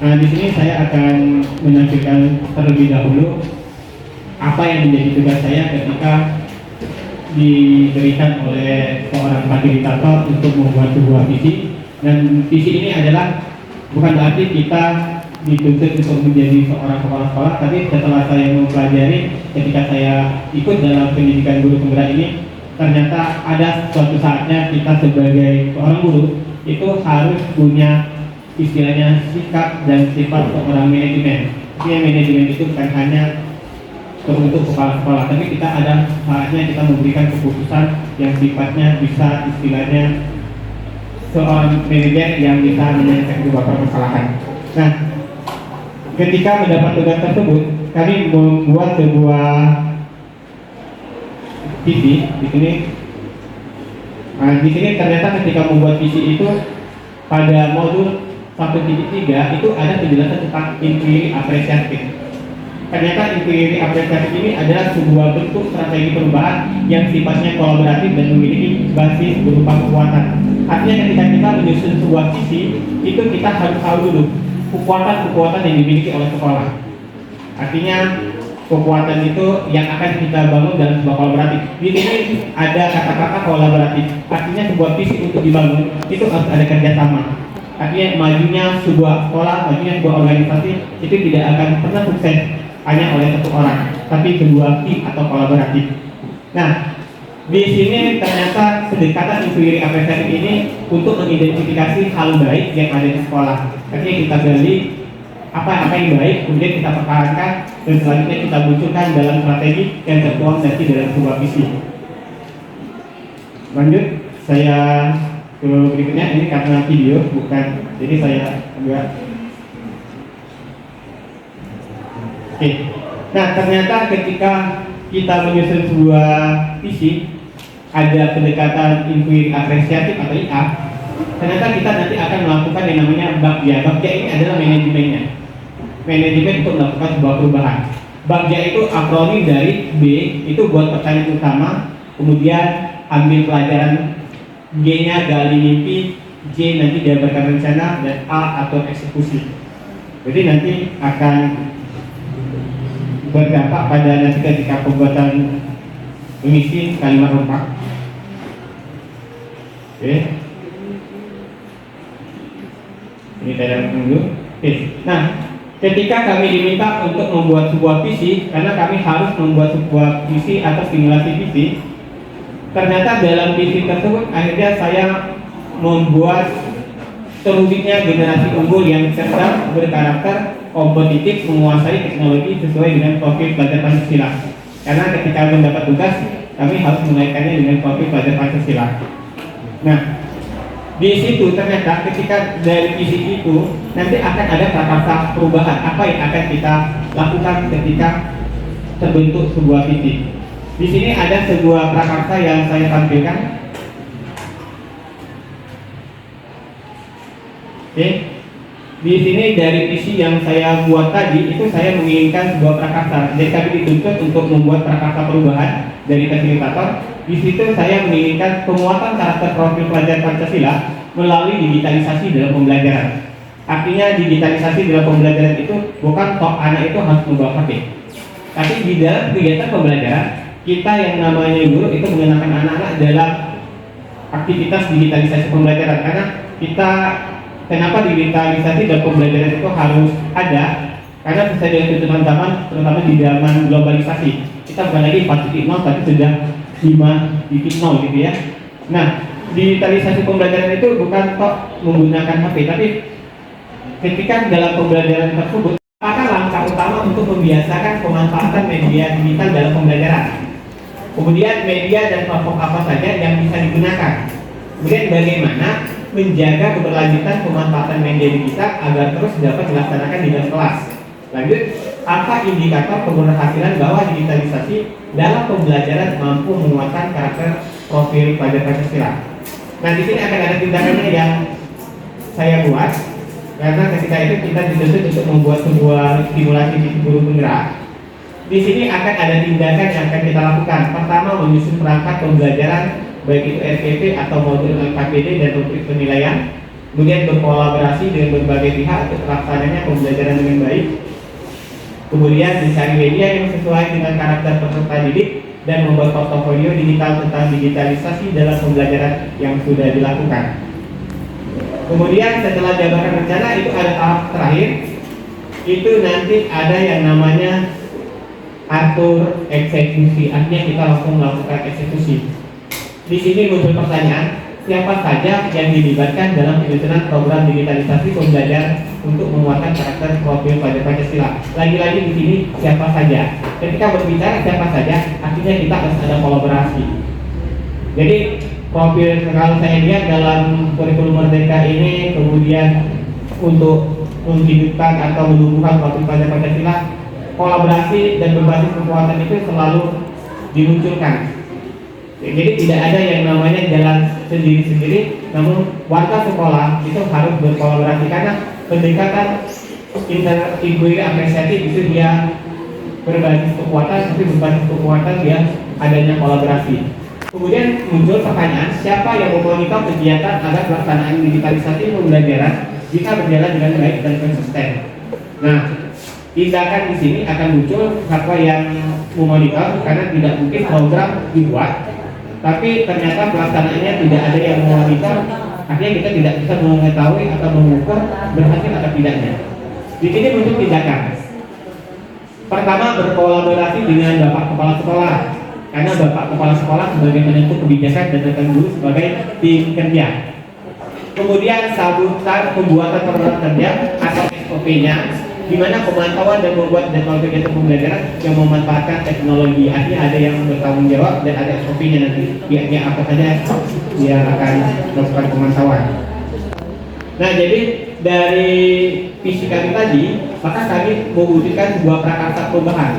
di sini saya akan menampilkan terlebih dahulu apa yang menjadi tugas saya ketika diberikan oleh seorang fasilitator untuk membuat sebuah visi. Dan visi ini adalah bukan berarti kita dituntut untuk menjadi seorang kepala sekolah, tapi setelah saya mempelajari ketika saya ikut dalam pendidikan guru penggerak ini, ternyata ada suatu saatnya kita sebagai seorang guru itu harus punya istilahnya sikap dan sifat seorang manajemen. Artinya manajemen itu bukan hanya untuk kepala sekolah, tapi kita ada saatnya kita memberikan keputusan yang sifatnya bisa istilahnya seorang manajer yang bisa menyelesaikan sebuah permasalahan. Nah, ketika mendapat tugas tersebut, kami membuat sebuah visi di sini. Nah, di sini ternyata ketika membuat visi itu pada modul 1.3 itu ada penjelasan tentang inquiry apresiatif. Ternyata inquiry apresiatif ini adalah sebuah bentuk strategi perubahan yang sifatnya kolaboratif dan memiliki basis berupa kekuatan. Artinya ketika kita menyusun sebuah visi, itu kita harus tahu dulu kekuatan-kekuatan yang dimiliki oleh sekolah. Artinya kekuatan itu yang akan kita bangun dalam sebuah kolaboratif. Di sini ada kata-kata kolaboratif. Artinya sebuah visi untuk dibangun itu harus ada kerjasama. Artinya majunya sebuah sekolah, majunya sebuah organisasi itu tidak akan pernah sukses hanya oleh satu orang, tapi sebuah tim atau kolaboratif. Nah, di sini ternyata pendekatan inquiry apresiatif ini untuk mengidentifikasi hal baik yang ada di sekolah. Artinya kita gali apa yang baik, kemudian kita pertahankan dan selanjutnya kita munculkan dalam strategi yang tertuang nanti dalam sebuah visi. Lanjut, saya ke berikutnya. Ini karena video bukan, jadi saya agak. Oke. Nah, ternyata ketika kita menyusun sebuah visi, ada pendekatan inquiry apresiatif atau IA. Ternyata kita nanti akan melakukan yang namanya bagja. Bagja ini adalah manajemennya. Manajemen untuk melakukan sebuah perubahan. Bagja itu akronim dari B, itu buat pertanyaan utama, kemudian ambil pelajaran, G-nya gali mimpi, J nanti jabarkan rencana, dan A atur eksekusi. Jadi nanti akan berdampak pada nanti ketika pembuatan mengisi kalimat umpang. Oke. Ini saya tunggu. Oke. Nah, ketika kami diminta untuk membuat sebuah visi, karena kami harus membuat sebuah visi atau simulasi visi, ternyata dalam visi tersebut akhirnya saya membuat terwujudnya generasi unggul yang cerdas, berkarakter, kompetitif, menguasai teknologi sesuai dengan profil pelajar Pancasila. Karena ketika mendapat tugas, kami harus mengaitkannya dengan profil pelajar Pancasila. Nah, di situ ternyata ketika dari visi itu nanti akan ada prakarsa perubahan apa yang akan kita lakukan ketika terbentuk sebuah visi. Di sini ada sebuah prakarsa yang saya tampilkan. Oke. Di sini dari visi yang saya buat tadi itu saya menginginkan sebuah prakarsa. Jadi kami dituntut untuk membuat prakarsa perubahan dari fasilitator. Di situ saya menginginkan penguatan karakter profil pelajar Pancasila melalui digitalisasi dalam pembelajaran. Artinya digitalisasi dalam pembelajaran itu bukan kok anak itu harus membawa HP, tapi di dalam kegiatan pembelajaran kita yang namanya guru itu mengenakan anak-anak dalam aktivitas digitalisasi pembelajaran. Karena kita kenapa digitalisasi dalam pembelajaran itu harus ada? Karena sesuai dengan tuntutan zaman, terutama di zaman globalisasi, kita bukan lagi 4.0 tapi sudah 5.0 gitu ya. Nah, digitalisasi pembelajaran itu bukan kok menggunakan HP, tapi ketika dalam pembelajaran tersebut, apakah langkah utama untuk membiasakan pemanfaatan media digital dalam pembelajaran? Kemudian media dan platform apa saja yang bisa digunakan? Kemudian bagaimana menjaga keberlanjutan pemanfaatan media digital agar terus dapat dilaksanakan di dalam kelas? Lanjut, apa indikator keberhasilan bahwa digitalisasi dalam pembelajaran mampu menguatkan karakter profil pelajar Pancasila? Nah, di sini akan ada tindakannya yang saya buat, karena ketika itu kita dituntut untuk membuat sebuah simulasi di guru penggerak. Di sini akan ada tindakan yang akan kita lakukan. Pertama, menyusun perangkat pembelajaran baik itu RPP atau modul LKPD dan rubrik penilaian. Kemudian berkolaborasi dengan berbagai pihak untuk terlaksananya pembelajaran dengan baik. Kemudian mencari media yang sesuai dengan karakter peserta didik dan membuat portofolio digital tentang digitalisasi dalam pembelajaran yang sudah dilakukan. Kemudian setelah jabarkan rencana itu ada tahap terakhir, itu nanti ada yang namanya atur eksekusi. Artinya kita langsung melakukan eksekusi. Di sini muncul pertanyaan, siapa saja yang dilibatkan dalam penyusunan program digitalisasi pembelajaran untuk menguatkan karakter profil pelajar Pancasila? Lagi-lagi di sini siapa saja. Ketika berbicara siapa saja, artinya kita harus ada kolaborasi. Jadi profil, kalau saya lihat dalam kurikulum Merdeka ini, kemudian untuk menghidupkan atau menumbuhkan profil pelajar Pancasila, kolaborasi dan berbasis kekuatan itu selalu dimunculkan. Jadi tidak ada yang namanya jalan sendiri-sendiri, namun warga sekolah itu harus berkolaborasi karena pendekatan inter-inquiry apresiatif itu dia berbasis kekuatan, tapi berbasis kekuatan dia adanya kolaborasi. Kemudian muncul pertanyaan, siapa yang memonitor kegiatan agar pelaksanaan digitalisasi pembelajaran jika berjalan dengan baik dan konsisten? Nah, tindakan di sini akan muncul siapa yang memonitor, karena tidak mungkin program dibuat tapi ternyata pelaksanaannya tidak ada yang memonitor, artinya kita tidak bisa mengetahui atau mengukur berhasil atau tidaknya. Di sini muncul tindakan. Pertama, berkolaborasi dengan Bapak Kepala Sekolah, karena Bapak Kepala Sekolah sebagai penentu kebijakan dan rekan guru sebagai tim kerja. Kemudian sambutan pembuatan program kerja atau SOP-nya, di mana pemantauan dan membuat jadwal kegiatan pembelajaran yang memanfaatkan teknologi. Artinya ada yang bertanggung jawab dan ada SOP-nya nanti. Pihak-pihak apa saja yang akan melakukan pemantauan. Nah, jadi dari visi kami tadi, maka kami mewujudkan sebuah prakarsa perubahan.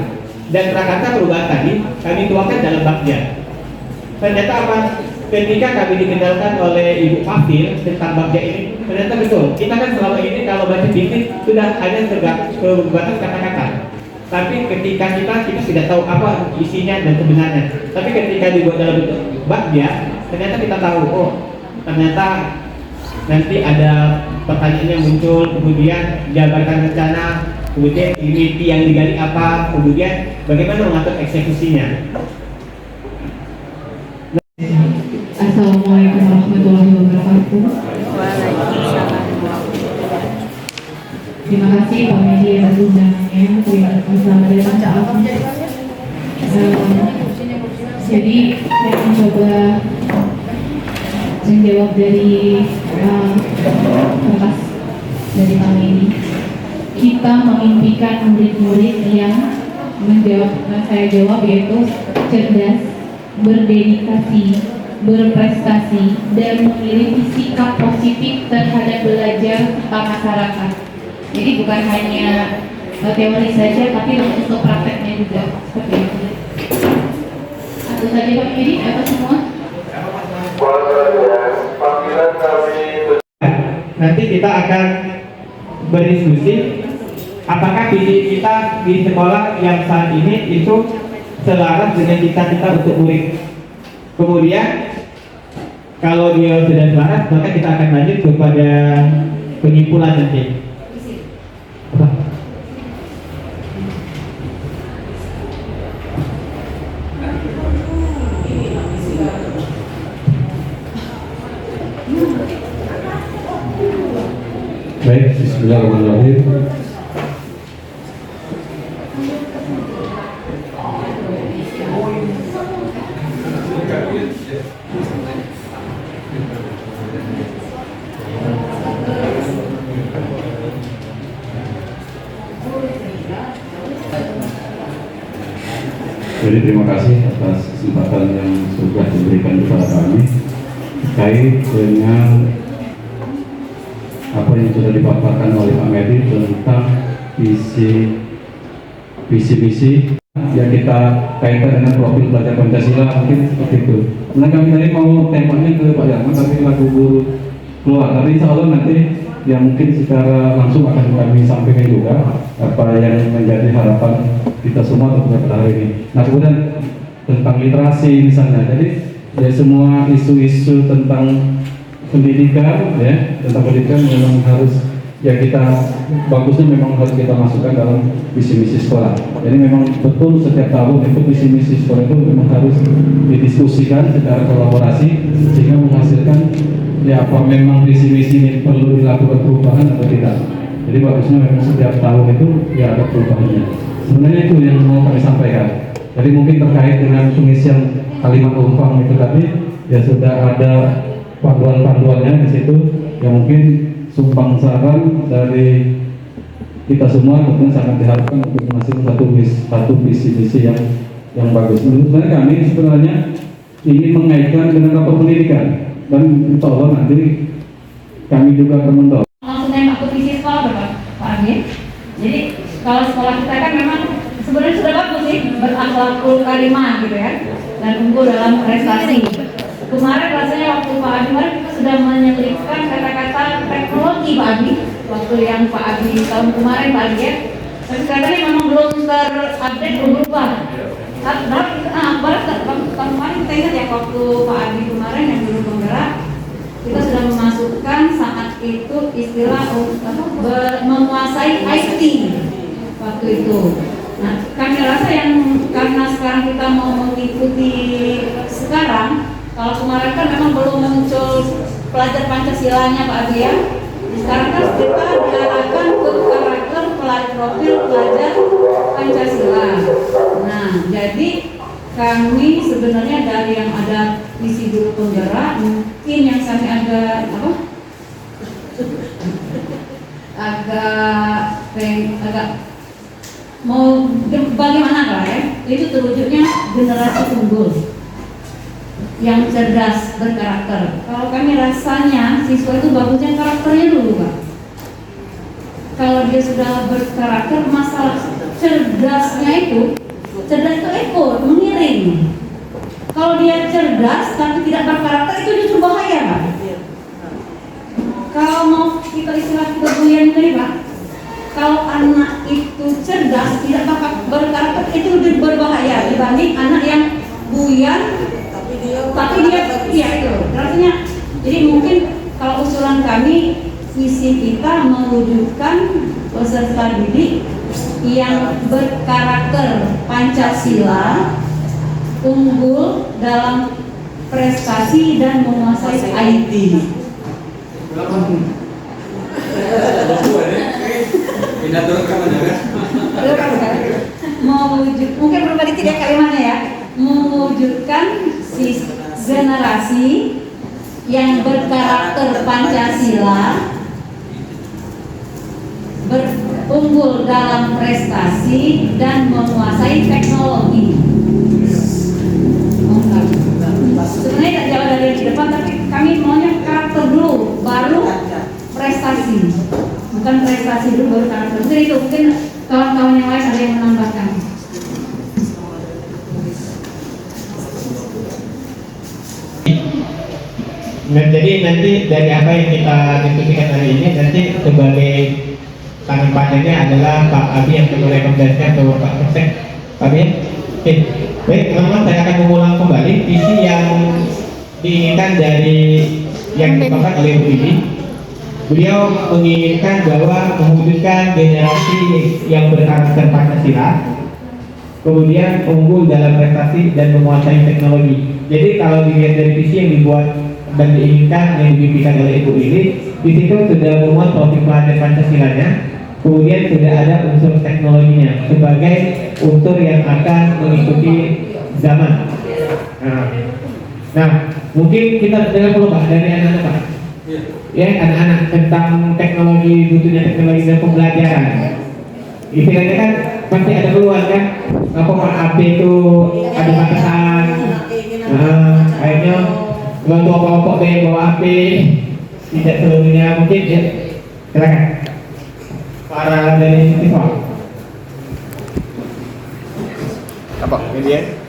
Dan prakarsa perubahan tadi kami tuangkan dalam Bagja. Ternyata apa? Ketika kami dikenalkan oleh Ibu Fafil tentang Bagja ini, ternyata betul. Kita kan selama ini kalau baca bisnis sudah hanya terbatas kata-kata. Tapi ketika kita tidak tahu apa isinya dan sebenarnya. Tapi ketika dibuat dalam bentuk Bagja, ternyata kita tahu, oh ternyata nanti ada pertanyaan yang muncul, kemudian jabarkan rencana, kemudian mimpi yang digali apa, kemudian bagaimana mengatur eksekusinya. Assalamualaikum warahmatullahi wabarakatuh. Waalaikumsalam. Terima kasih Pak Medi atas undangannya. Selamat datang. Jadi saya mencoba menjawab dari kertas dari Pak Medi. Kita memimpikan murid-murid yang menjawab, saya jawab yaitu cerdas, berdedikasi, berprestasi, dan memiliki sikap positif terhadap belajar serta masyarakat. Jadi bukan hanya teori saja, tapi untuk prakteknya juga seperti itu. Satu saja Pak Medi atau semua? Nanti kita akan berdiskusi apakah visi kita di sekolah yang saat ini itu selaras dengan cita-cita untuk murid. Kemudian kalau dia sudah selaras, maka kita akan lanjut kepada penyimpulan nanti. Baik, bismillahirrahmanirrahim. Jadi terima kasih atas kesempatan yang sudah diberikan kepada kami terkait dengan apa yang sudah dipaparkan oleh Pak Medi tentang visi-misi yang kita kaitkan dengan profil pelajar Pancasila, mungkin seperti itu. Nah, kami tadi mau temanya ke Pak Yarman, tapi lagu guru keluar. Tapi insya Allah nanti yang mungkin secara langsung akan kami sampaikan juga apa yang menjadi harapan kita semua terhadap pada hari ini. Nah, kemudian tentang literasi misalnya, jadi ya semua isu-isu tentang pendidikan ya, tentang pendidikan memang harus ya kita bagusnya memang harus kita masukkan dalam visi-misi sekolah. Jadi memang betul setiap tahun itu visi-misi sekolah itu memang harus didiskusikan secara kolaborasi sehingga menghasilkan ya apa memang visi-misi ini perlu dilakukan perubahan atau tidak. Jadi bagusnya memang setiap tahun itu ya ada perubahannya. Sebenarnya itu yang mau kami sampaikan. Jadi mungkin terkait dengan pengisian kalimat umpam itu tadi ya sudah ada panduan-panduannya di situ yang mungkin sumbang saran dari kita semua mungkin sangat diharapkan untuk menghasilkan satu visi-visi yang bagus. Menurut kami sebenarnya ingin mengaitkan dengan rapor pendidikan dan insya Allah nanti kami juga akan mendorong. Langsung nembak ke visi sekolah berapa Pak Amir? Jadi kalau sekolah kita kan memang sebenarnya sudah bagus sih, berakhlakul karimah gitu ya, dan unggul dalam prestasi. Kemarin rasanya waktu Pak Adi kemarin kita sudah menyelipkan kata-kata teknologi Pak Adi, waktu yang Pak Adi tahun kemarin Pak Adi ya. Tapi sekarang ini memang belum terupdate, belum berubah. Barat tahun kemarin kita ingat ya waktu Pak Adi kemarin yang belum penggerak, kita sudah memasukkan saat itu istilah menguasai IT waktu itu. Nah, kami rasa yang karena sekarang kita mau mengikuti sekarang, kalau kemarin kan memang belum muncul pelajar Pancasilanya Pak Adi ya. Sekarang kan kita diarahkan ke karakter profil pelajar Pancasila. Nah, jadi kami sebenarnya dari yang ada visi guru penggerak, mungkin yang kami agak mau bagaimana lah ya, itu terwujudnya generasi unggul yang cerdas berkarakter. Kalau kami rasanya siswa itu bagusnya karakternya dulu Pak. Kalau dia sudah berkarakter, masalah cerdasnya itu, cerdas itu ekor, mengiring. Kalau dia cerdas tapi tidak berkarakter itu justru bahaya Pak. Kalau mau kita istilah kebuyan ini Pak, kalau anak itu cerdas tidak berkarakter itu lebih berbahaya dibanding anak yang buyan tapi dia ya itu rasanya. Jadi mungkin kalau usulan kami, visi kita mewujudkan peserta didik yang berkarakter Pancasila, unggul dalam prestasi dan menguasai IT. Mewujud, mungkin berbagi tiga kalimatnya ya, mewujudkan generasi yang berkarakter Pancasila, unggul dalam prestasi dan menguasai teknologi. Sebenarnya tak jauh dari di depan, tapi kami maunya karakter dulu, baru prestasi. Bukan prestasi dulu baru karakter. Mungkin itu, mungkin kawan-kawan yang lain ada yang menambahkan. Nah, jadi nanti dari apa yang kita diskusikan hari ini, nanti sebagai tangan panjangnya adalah Pak Abi yang akan merekomendasikan ke Pak Kepsek. Pak Abi, oke. Baik teman-teman, saya akan mengulang kembali visi yang diinginkan dari yang dipaparkan oleh Bu Bibi. Beliau menginginkan bahwa mewujudkan generasi yang berkarakter Pancasila, kemudian unggul dalam prestasi dan menguasai teknologi. Jadi kalau dilihat dari visi yang dibuat dan diinginkan yang dimimpikan oleh Ibu ini, di situ sudah memuat profil pelajar Pancasilanya, kemudian sudah ada unsur teknologinya sebagai unsur yang akan mengikuti zaman. Nah, mungkin kita dengar dulu Pak dari anak-anak Pak. Ya, anak-anak tentang teknologi, butuhnya teknologi dan pembelajaran. istilahnya kan pasti ada keluhan kan, apa HP itu ada batasan, akhirnya kelompok-kelompok yang bawa HP tidak seluruhnya mungkin ya. Silakan para dari siswa. Apa media?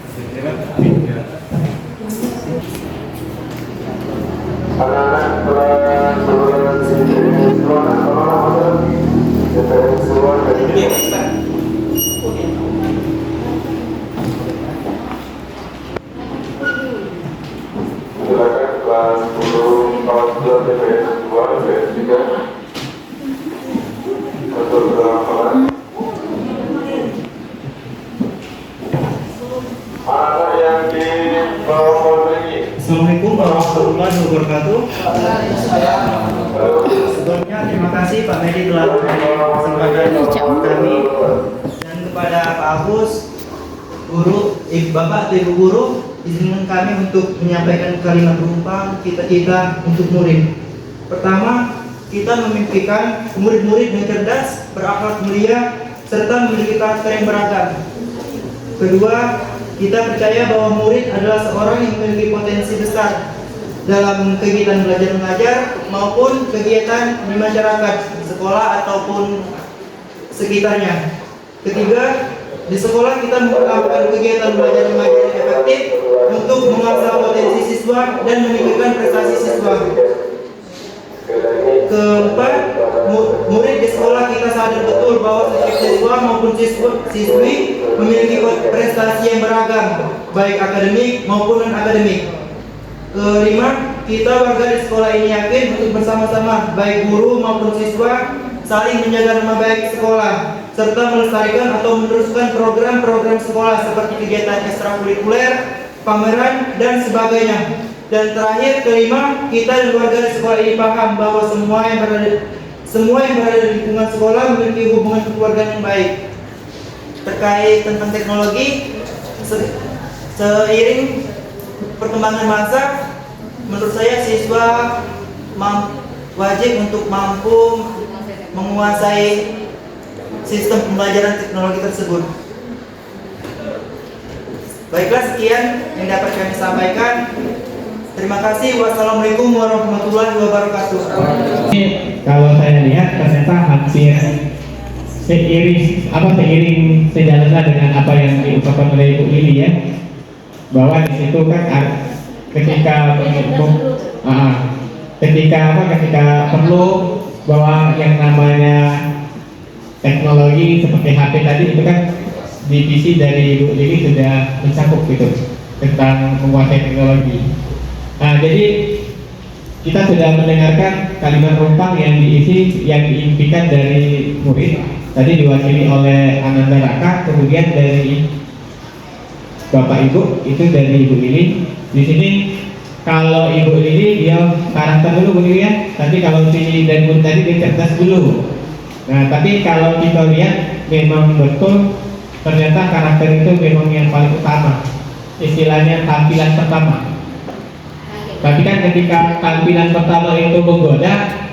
Silakan kelas 10 kelas 2 TPS 2 TPS 3 untuk kelas anak yang di bawah ini. Assalamualaikum warahmatullahi wabarakatuh. Sebelumnya terima kasih Pak Medi telah memberi kesempatan kami dan kepada Pak Agus, guru, Bapak atau Ibu guru, izinkan kami untuk menyampaikan kalimat berupa kita untuk murid. Pertama, kita memimpikan murid-murid yang cerdas, berakhlak mulia, serta memiliki karakter yang beragam. Kedua, kita percaya bahwa murid adalah seorang yang memiliki potensi besar dalam kegiatan belajar mengajar maupun kegiatan di masyarakat, sekolah ataupun sekitarnya. Ketiga, di sekolah kita melakukan kegiatan belajar mengajar yang efektif untuk mengasah potensi siswa dan meningkatkan prestasi siswa. Keempat, murid di sekolah kita sadar betul bahwa setiap siswa maupun siswi memiliki prestasi yang beragam, baik akademik maupun non-akademik. Kelima, kita warga di sekolah ini yakin untuk bersama-sama, baik guru maupun siswa, saling menjaga nama baik sekolah, serta melestarikan atau meneruskan program-program sekolah seperti kegiatan ekstrakurikuler, pameran, dan sebagainya. Dan terakhir, kelima, kita dan warga di sekolah ini paham bahwa semua yang berada di lingkungan sekolah memiliki hubungan kekeluargaan yang baik. Terkait tentang teknologi, seiring perkembangan masa, menurut saya siswa wajib untuk mampu menguasai sistem pembelajaran teknologi tersebut. Baiklah, sekian yang dapat kami sampaikan. Terima kasih. Wassalamualaikum warahmatullahi wabarakatuh. Kalau saya lihat ternyata hampir seiring sejalan dengan apa yang diucapkan oleh Ibu Lili ya, bahwa di situ kan ketika perlu bahwa yang namanya teknologi seperti HP tadi itu kan divisi dari Ibu Lili sudah mencakup gitu tentang menguasai teknologi. Nah, jadi kita sudah mendengarkan kalimat rumpang yang diimpikan dari murid tadi diwakili oleh Ananda Raka, kemudian dari Bapak Ibu itu dari Ibu Lili. Di sini kalau Ibu Lili dia karakter dulu Bu Lili ya. Tadi kalau si dan Bu tadi dia cerdas dulu. Nah, tapi kalau kita lihat memang betul ternyata karakter itu memang yang paling utama. Istilahnya tampilan pertama. Tapi kan ketika tampilan pertama itu menggoda,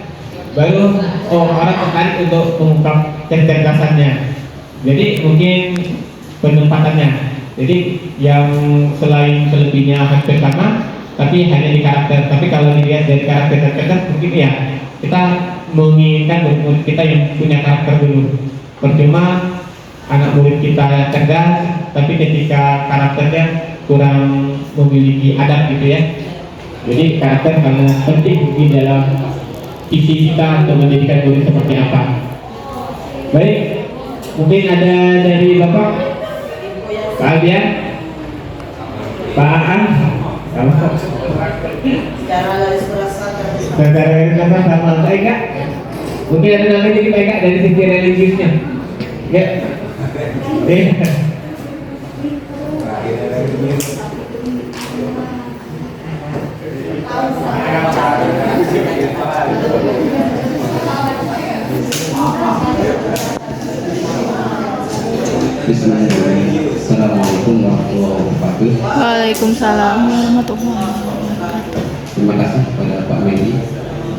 baru orang tertarik untuk mengungkap kecerdasannya. Jadi mungkin penempatannya. Jadi yang selain selebihnya hampir sama, tapi hanya di karakter. Tapi kalau dilihat dari karakter cerdas, mungkin ya kita menginginkan murid kita yang punya karakter dulu. Percuma anak murid kita cerdas, tapi ketika karakternya kurang memiliki adab gitu ya. Jadi karakter karena penting di dalam visi kita untuk menjadikan murid seperti apa. Baik, mungkin ada dari Bapak, Pak Aldian, Pak Aan, secara garis besar sama saya enggak? Mungkin ada namanya jadi enggak dari sisi religiusnya, ya? Bismillahirrahmanirrahim. Assalamualaikum warahmatullahi wabarakatuh. Waalaikumsalam warahmatullahi wabarakatuh. Terima kasih kepada Pak Medi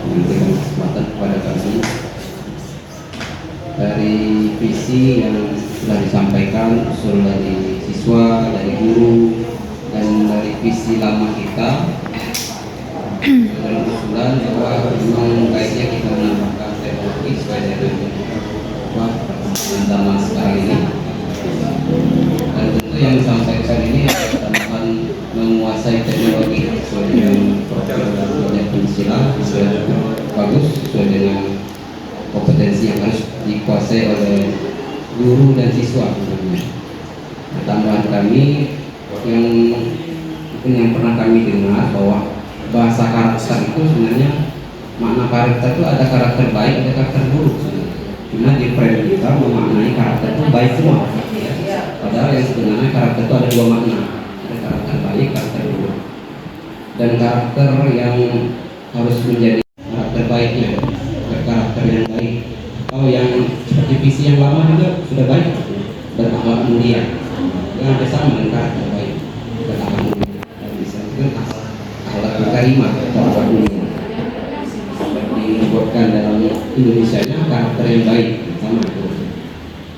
memberikan kesempatan kepada kami. dari visi yang sudah disampaikan, usul dari siswa, dari guru, dan dari visi lama kita dalam usulan bahwa memang baiknya kita menambahkan teknologi sesuai dengan perkembangan zaman sekarang ini. Dan tentu yang disampaikan ini tambahan menguasai teknologi sesuai dengan profil dan Pancasila sesuai bagus sesuai dengan kompetensi yang harus dikuasai oleh guru dan siswa. Tambahan kami yang mungkin yang pernah kami dengar bahwa bahasa karakter itu sebenarnya makna karakter itu ada karakter baik, ada karakter buruk. Cuma di frame kita memaknai karakter itu baik semua. Padahal yang sebenarnya karakter itu ada dua makna, ada karakter baik, karakter buruk. Dan karakter yang harus menjadi karakter baiknya, karakter yang baik. Kalau yang seperti visi yang lama juga sudah baik, berakhlak mulia. Yang ada sama dengan karakter baik, berakhlak mulia. Dan bisa itu akhlak karimah atau akhlak mulia. Seperti disebutkan dalam Indonesianya karakter yang baik sama itu.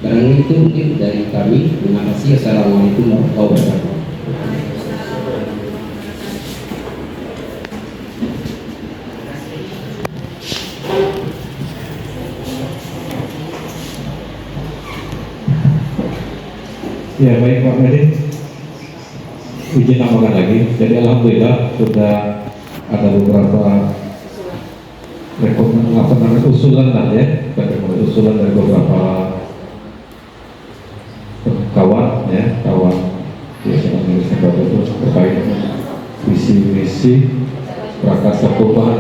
Barangkali itu mungkin dari kami. Terima kasih. Assalamualaikum warahmatullahi wabarakatuh. Ya baik Pak Medi, izin tambahkan lagi. Jadi alhamdulillah sudah ada beberapa usulan lah ya, usulan dari beberapa kawan ya, kawan biasanya itu terkait visi misi prakasa perubahan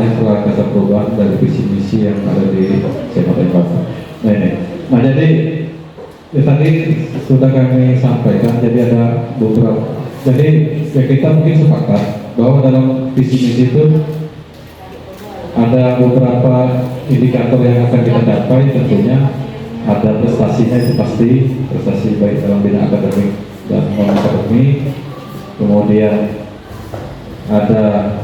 dari visi misi yang ada di SMA Bapak. Nah jadi ya tadi sudah kami sampaikan, jadi ada beberapa, jadi ya kita mungkin sepakat bahwa dalam visi misi itu ada beberapa indikator yang akan kita capai. Tentunya ada prestasinya, itu pasti prestasi baik dalam bidang akademik dan non akademik. Kemudian ada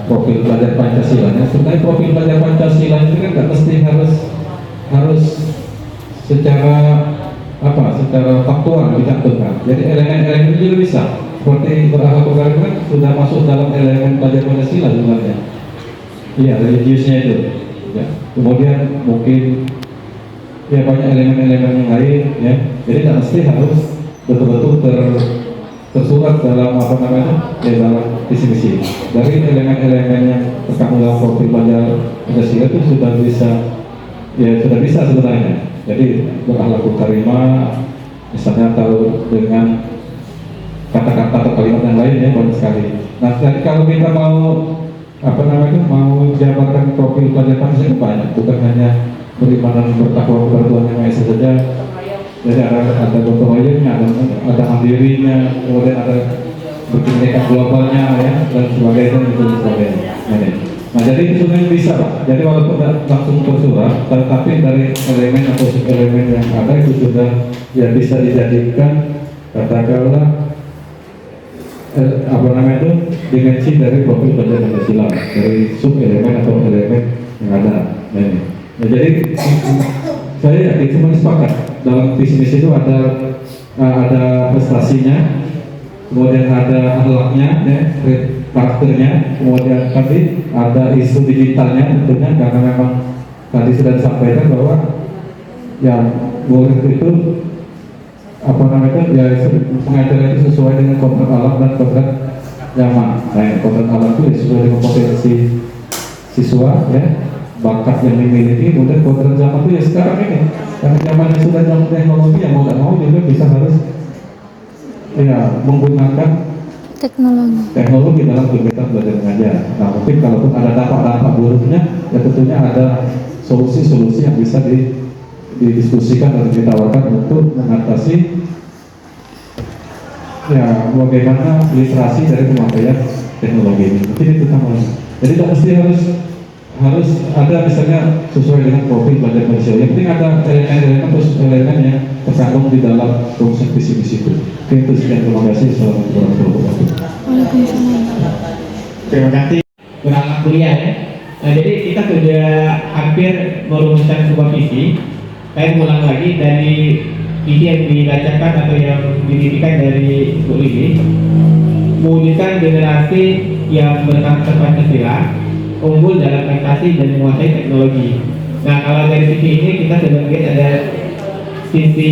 profil pelajar Pancasilanya. Sebenarnya profil pelajar Pancasila itu kan nggak mesti harus secara faktual dicantumkan. Jadi elemen-elemen itu juga bisa. Seperti berakhlak karimah kan sudah masuk dalam elemen pelajar Pancasila sebenarnya. Iya, religiusnya itu. Ya. Kemudian mungkin ya banyak elemen-elemen yang lain ya. Jadi tidak mesti harus betul-betul tersurat dalam dalam visi misi. Dari elemen-elemen yang terkandung dalam profil pelajar Pancasila itu sudah bisa sebenarnya. Jadi berakhlak karimah misalnya tahu dengan kata-kata atau kalimat yang lain ya, banyak sekali. Nah, jadi kalau kita mau mau jabarkan profil pelajar Pancasila banyak, bukan hanya beriman dan bertakwa kepada Tuhan Yang Maha Esa saja. Jadi ada gotong royongnya, ada mandirinya, kemudian ada berkebinekaan globalnya ya, dan sebagainya. Nah jadi itu sebenarnya bisa Pak. Jadi walaupun tidak langsung tersurat, tetapi dari elemen atau sub-elemen yang ada itu sudah ya bisa dijadikan katakanlah dimensi dari profil pelajar Pancasila, dari sub-elemen atau elemen yang ada. Nah, jadi saya yakin semua sepakat dalam visi misi itu ada prestasinya, kemudian ada akhlaknya, ya, karakternya, kemudian tadi ada isu digitalnya tentunya, karena memang tadi sudah disampaikan bahwa ya murid itu pengajaran itu sesuai dengan kontrak alam dan kontrak zaman. Nah, kontrak alam itu sesuai dengan potensi siswa ya, bakat yang dimiliki, kemudian kontrak zaman itu ya sekarang ini, karena zamannya sudah dalam teknologi, yang mau tidak mau juga bisa harus ya menggunakan teknologi dalam kegiatan belajar mengajar. Nah mungkin kalaupun ada dampak buruknya, ya tentunya ada solusi-solusi yang bisa didiskusikan dan ditawarkan untuk mengatasi ya bagaimana literasi dari pemakaian teknologi ini. Mungkin itu tambahan. Jadi tidak mesti harus ada misalnya sesuai dengan profil pelajar Pancasila. Yang penting ada elemen atau elemen yang terkandung di dalam konsep visi misi itu. Itu sekian, terima kasih. Assalamualaikum warahmatullahi wabarakatuh. Terima kasih. Berakhlak mulia ya. Nah, jadi kita sudah hampir merumuskan sebuah visi. Saya ulang lagi dari ini yang dibacakan atau yang dididikan dari Bu Lili, mewujudkan generasi yang berkarakter Pancasila, unggul dalam prestasi dan menguasai teknologi. Nah, kalau dari sisi ini kita sudah melihat ada sisi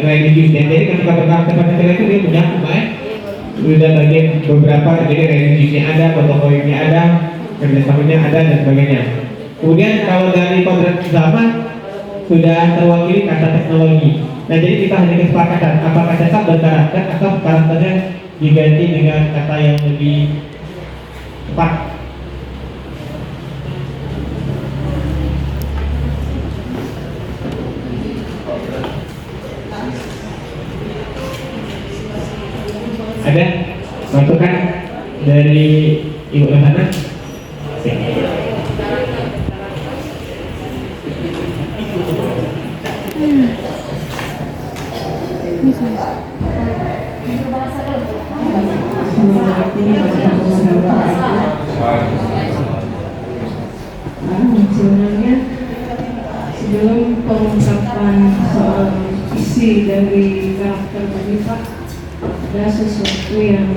religius, dan jadi ketika berkarakter Pancasila itu dia punya sudah bagian beberapa, jadi religiusnya ada, fotokopinya ada, kerjasamanya ada, dan sebagainya. Kemudian kalau dari kodrat zaman sudah terwakili kata teknologi. Nah, jadi kita hanya kesepakatan apakah tetap berkarakter atau karakternya diganti dengan kata yang lebih tepat. Ada masukan dari Ibu Lahana? Sebenarnya sebelum pengungkapan soal isi dari karakter tadi Pak, ada sesuatu yang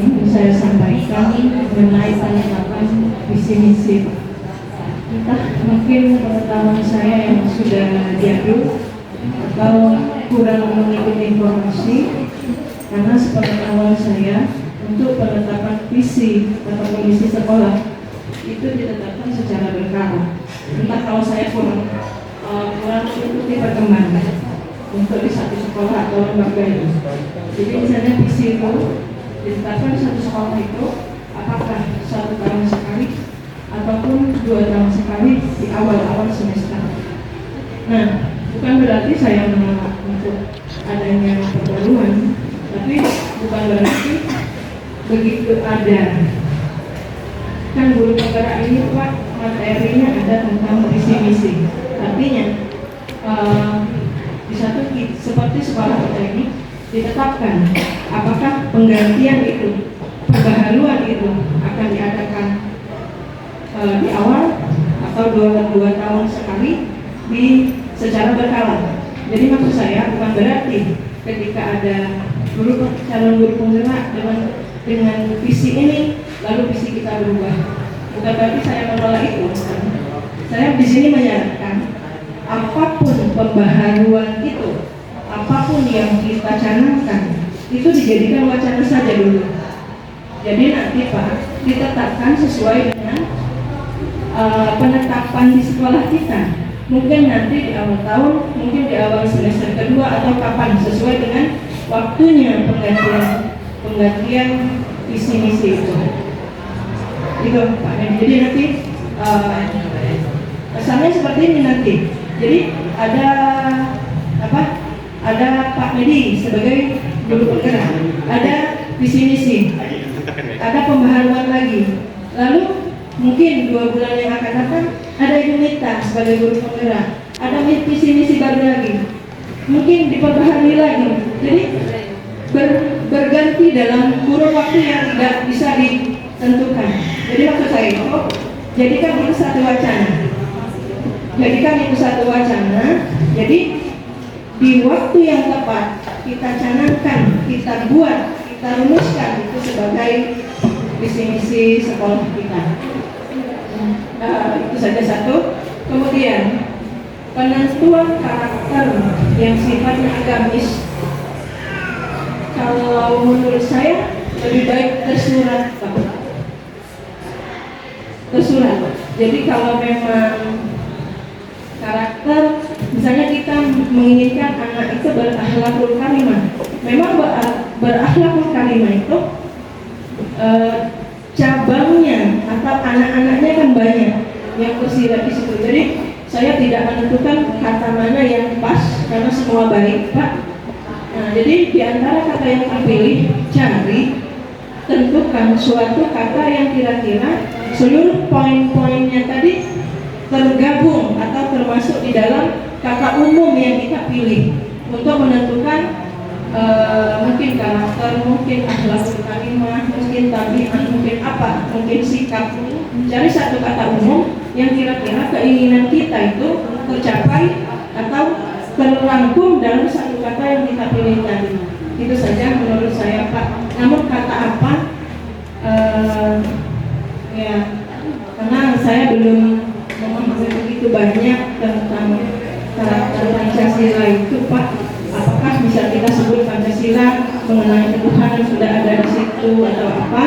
ingin saya sampaikan mengenai penetapan visi misi. Entah mungkin pengetahuan saya yang sudah diadu atau kurang mengikuti informasi, karena sepengetahuan saya untuk penetapan visi atau misi sekolah itu ditetapkan secara berkala. Entah kalau saya kurang mengikuti perkembangan untuk di satu sekolah atau lembaga itu. Jadi misalnya visi itu ditetapkan satu sekolah itu apakah 1 tahun sekali ataupun 2 tahun sekali di awal-awal semester. Nah, bukan berarti saya menolak untuk adanya perbaruan, tapi bukan berarti begitu ada. Kan guru penggerak ini Pak, materinya ada tentang visi misi. Artinya di satu seperti sekolah kita ini ditetapkan apakah penggantian itu, pembaharuan itu akan diadakan di awal atau 2 tahun sekali di secara berkala. Jadi maksud saya bukan berarti ketika ada calon guru penggerak dengan visi ini lalu visi kita berubah. Bukan berarti saya menolak itu. Saya di sini menyarankan apapun pembaharuan itu, apapun yang kita canangkan itu dijadikan wacana saja dulu. Jadi nanti Pak ditetapkan sesuai dengan penetapan di sekolah kita. Mungkin nanti di awal tahun, mungkin di awal semester kedua atau kapan sesuai dengan waktunya penggantian visi misi itu. Itu Pak. Jadi nanti kesannya seperti ini nanti. Jadi ada apa? Ada Pak Medi sebagai guru penggerak, ada visi misi, ada pembaharuan lagi. Lalu mungkin 2 bulan yang akan datang ada Ibu Mita sebagai guru penggerak, ada visi misi baru lagi. Mungkin diperbaharui lagi. Jadi berganti dalam kurun waktu yang tidak bisa ditentukan. Jadi maksud saya itu, jadikan itu satu wacana. Jadikan itu satu wacana. Jadi di waktu yang tepat kita canangkan, kita buat, kita rumuskan itu sebagai visi misi sekolah kita. Itu saja satu. Kemudian penentuan karakter yang sifatnya agamis, kalau menurut saya lebih baik tersurat, Pak. Tersurat. Jadi kalau memang karakter, misalnya kita menginginkan anak itu berakhlakul karimah, memang berakhlakul karimah itu cabangnya atau anak-anaknya kan banyak yang tersirat di situ. Jadi saya tidak menentukan kata mana yang pas karena semua baik, Pak. Nah, jadi di antara kata yang terpilih, cari, tentukan suatu kata yang kira-kira seluruh poin-poinnya tadi tergabung atau termasuk di dalam kata umum yang kita pilih untuk menentukan mungkin karakter, mungkin akhlakul karimah, mungkin tabiat, mungkin apa, mungkin sikap. Cari satu kata umum yang kira-kira keinginan kita itu tercapai atau terrangkum dalam satu kata yang kita pilih tadi. Itu saja menurut saya Pak. Namun kata apa? Ya, karena saya belum memahami begitu banyak tentang karakter Pancasila itu Pak. Apakah bisa kita sebut Pancasila mengenai ketuhanan sudah ada di situ atau apa?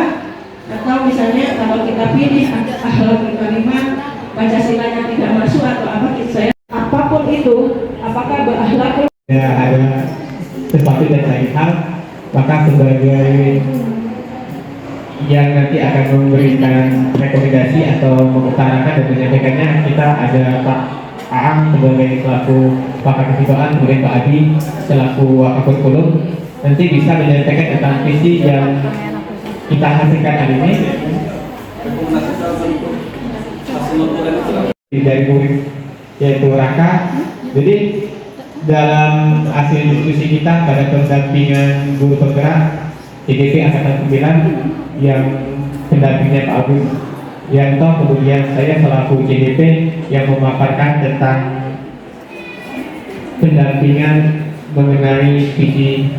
Atau misalnya kalau kita pilih akhlakul karimah Pancasilanya tidak masuk atau apa, saya apapun itu, apakah berakhlakul ada sesuatu dan lain hal, maka sebagai yang nanti akan memberikan rekomendasi atau mengutarakan dan menyampaikannya, kita ada Pak Aang sebagai selaku pakar kehidupan, kemudian Pak Adi selaku wakil kurikulum, nanti bisa menyampaikan tentang visi yang kita hasilkan hari ini dari murid yaitu Raka. Jadi dalam hasil diskusi kita pada pendampingan guru penggerak CDP Angkatan 9 yang pendampingnya Pak Agus Yanto, kemudian saya selaku CDP yang memaparkan tentang pendampingan mengenai visi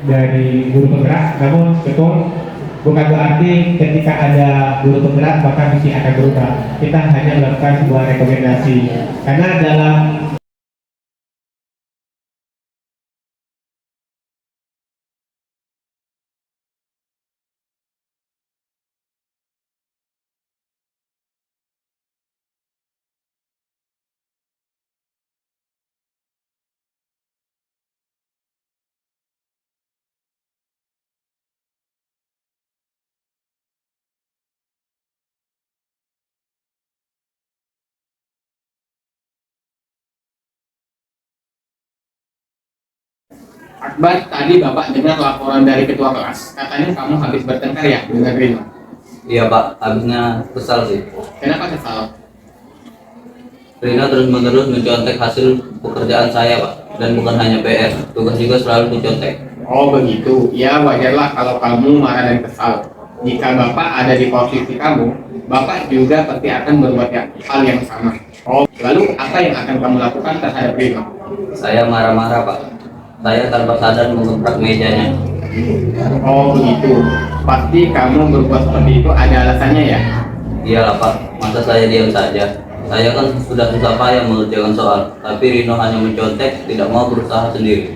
dari guru penggerak. Namun betul, bukan berarti ketika ada guru penggerak maka visi akan berubah. Kita hanya melakukan sebuah rekomendasi karena dalam Akbar, tadi Bapak dengar laporan dari ketua kelas. Katanya kamu habis bertengkar ya dengan Rino? Iya Pak, habisnya kesal sih. Kenapa kesal? Rina terus-menerus mencontek hasil pekerjaan saya Pak, dan bukan hanya PR, tugas juga selalu dicontek. Oh begitu, ya wajarlah kalau kamu marah dan kesal. Jika Bapak ada di posisi kamu, Bapak juga pasti akan berbuat hal yang sama. Oh, lalu apa yang akan kamu lakukan terhadap Rino? Saya marah-marah Pak. Saya tanpa sadar menggebrak mejanya. Oh begitu, pasti kamu berbuat seperti itu ada alasannya ya? Iyalah Pak, masa saya diam saja? Saya kan sudah susah payah mengerjakan soal, tapi Rino hanya mencontek, tidak mau berusaha sendiri.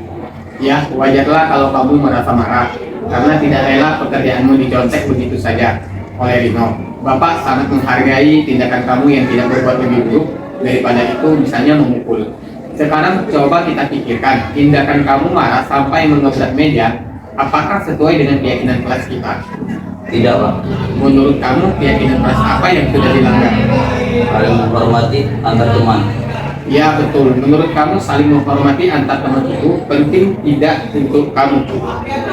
Ya, wajarlah kalau kamu merasa marah karena tidak rela pekerjaanmu dicontek begitu saja oleh Rino. Bapak sangat menghargai tindakan kamu yang tidak berbuat lebih buruk daripada itu, misalnya memukul. Sekarang coba kita pikirkan, tindakan kamu marah sampai mengebrak meja, apakah sesuai dengan keyakinan kelas kita? Tidak Pak. Menurut kamu keyakinan kelas apa yang sudah dilanggar? Saling menghormati antar teman. Ya betul, menurut kamu saling menghormati antar teman itu penting tidak untuk kamu?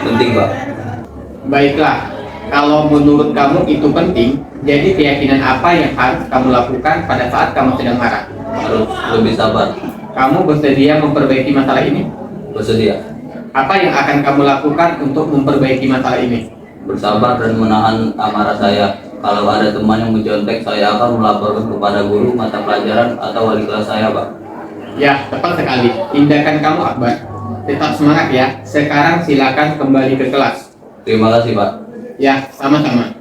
Penting Pak. Baiklah, kalau menurut kamu itu penting, jadi keyakinan apa yang harus kamu lakukan pada saat kamu sedang marah? Harus lebih sabar. Kamu bersedia memperbaiki masalah ini? Bersedia. Apa yang akan kamu lakukan untuk memperbaiki masalah ini? Bersabar dan menahan amarah saya. Kalau ada teman yang mencontek, saya akan melaporkan kepada guru mata pelajaran atau wali kelas saya Pak. Ya, tepat sekali. Tindakan kamu Akbar. Tetap semangat ya. Sekarang silakan kembali ke kelas. Terima kasih Pak. Ya, sama-sama.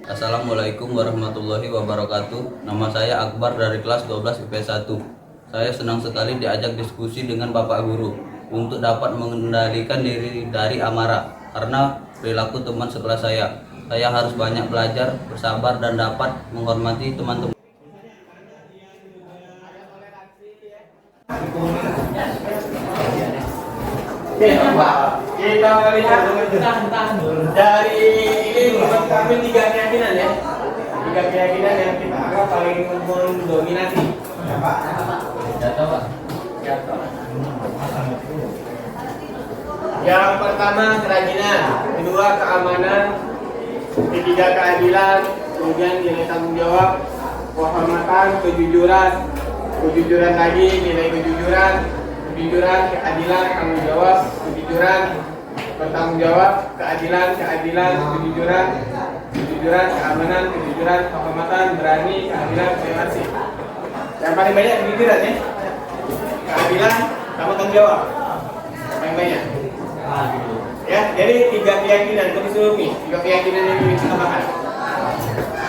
Assalamualaikum warahmatullahi wabarakatuh. Nama saya Akbar dari kelas 12 IPS 1. Saya senang sekali diajak diskusi dengan Bapak Guru untuk dapat mengendalikan diri dari amarah karena perilaku teman sekelas saya. Saya harus banyak belajar, bersabar, dan dapat menghormati teman-teman. Oke, Pak. Kita lihat dari ini menurut kami tiga keyakinan ya. Tiga keyakinan yang kita anggap paling mendominasi. Pak. Yang pertama kerajinan, kedua keamanan, ketiga keadilan, kemudian nilai tanggung jawab, kehormatan, kejujuran lagi, nilai kejujuran, keadilan, tanggung jawab, kejujuran, bertanggung jawab, keadilan, kejujuran, keamanan, kejujuran, kehormatan, berani, keadilan, toleransi. Yang paling banyak kejujuran ya. keadilan, sama tanggung jawab. Yang banyak. Ya, jadi 3 keyakinan tersusun nih, 3 keyakinan yang ingin kita bahas.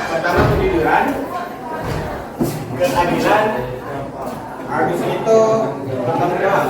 Pertama kejujuran, keadilan, habis itu bertanggung jawab.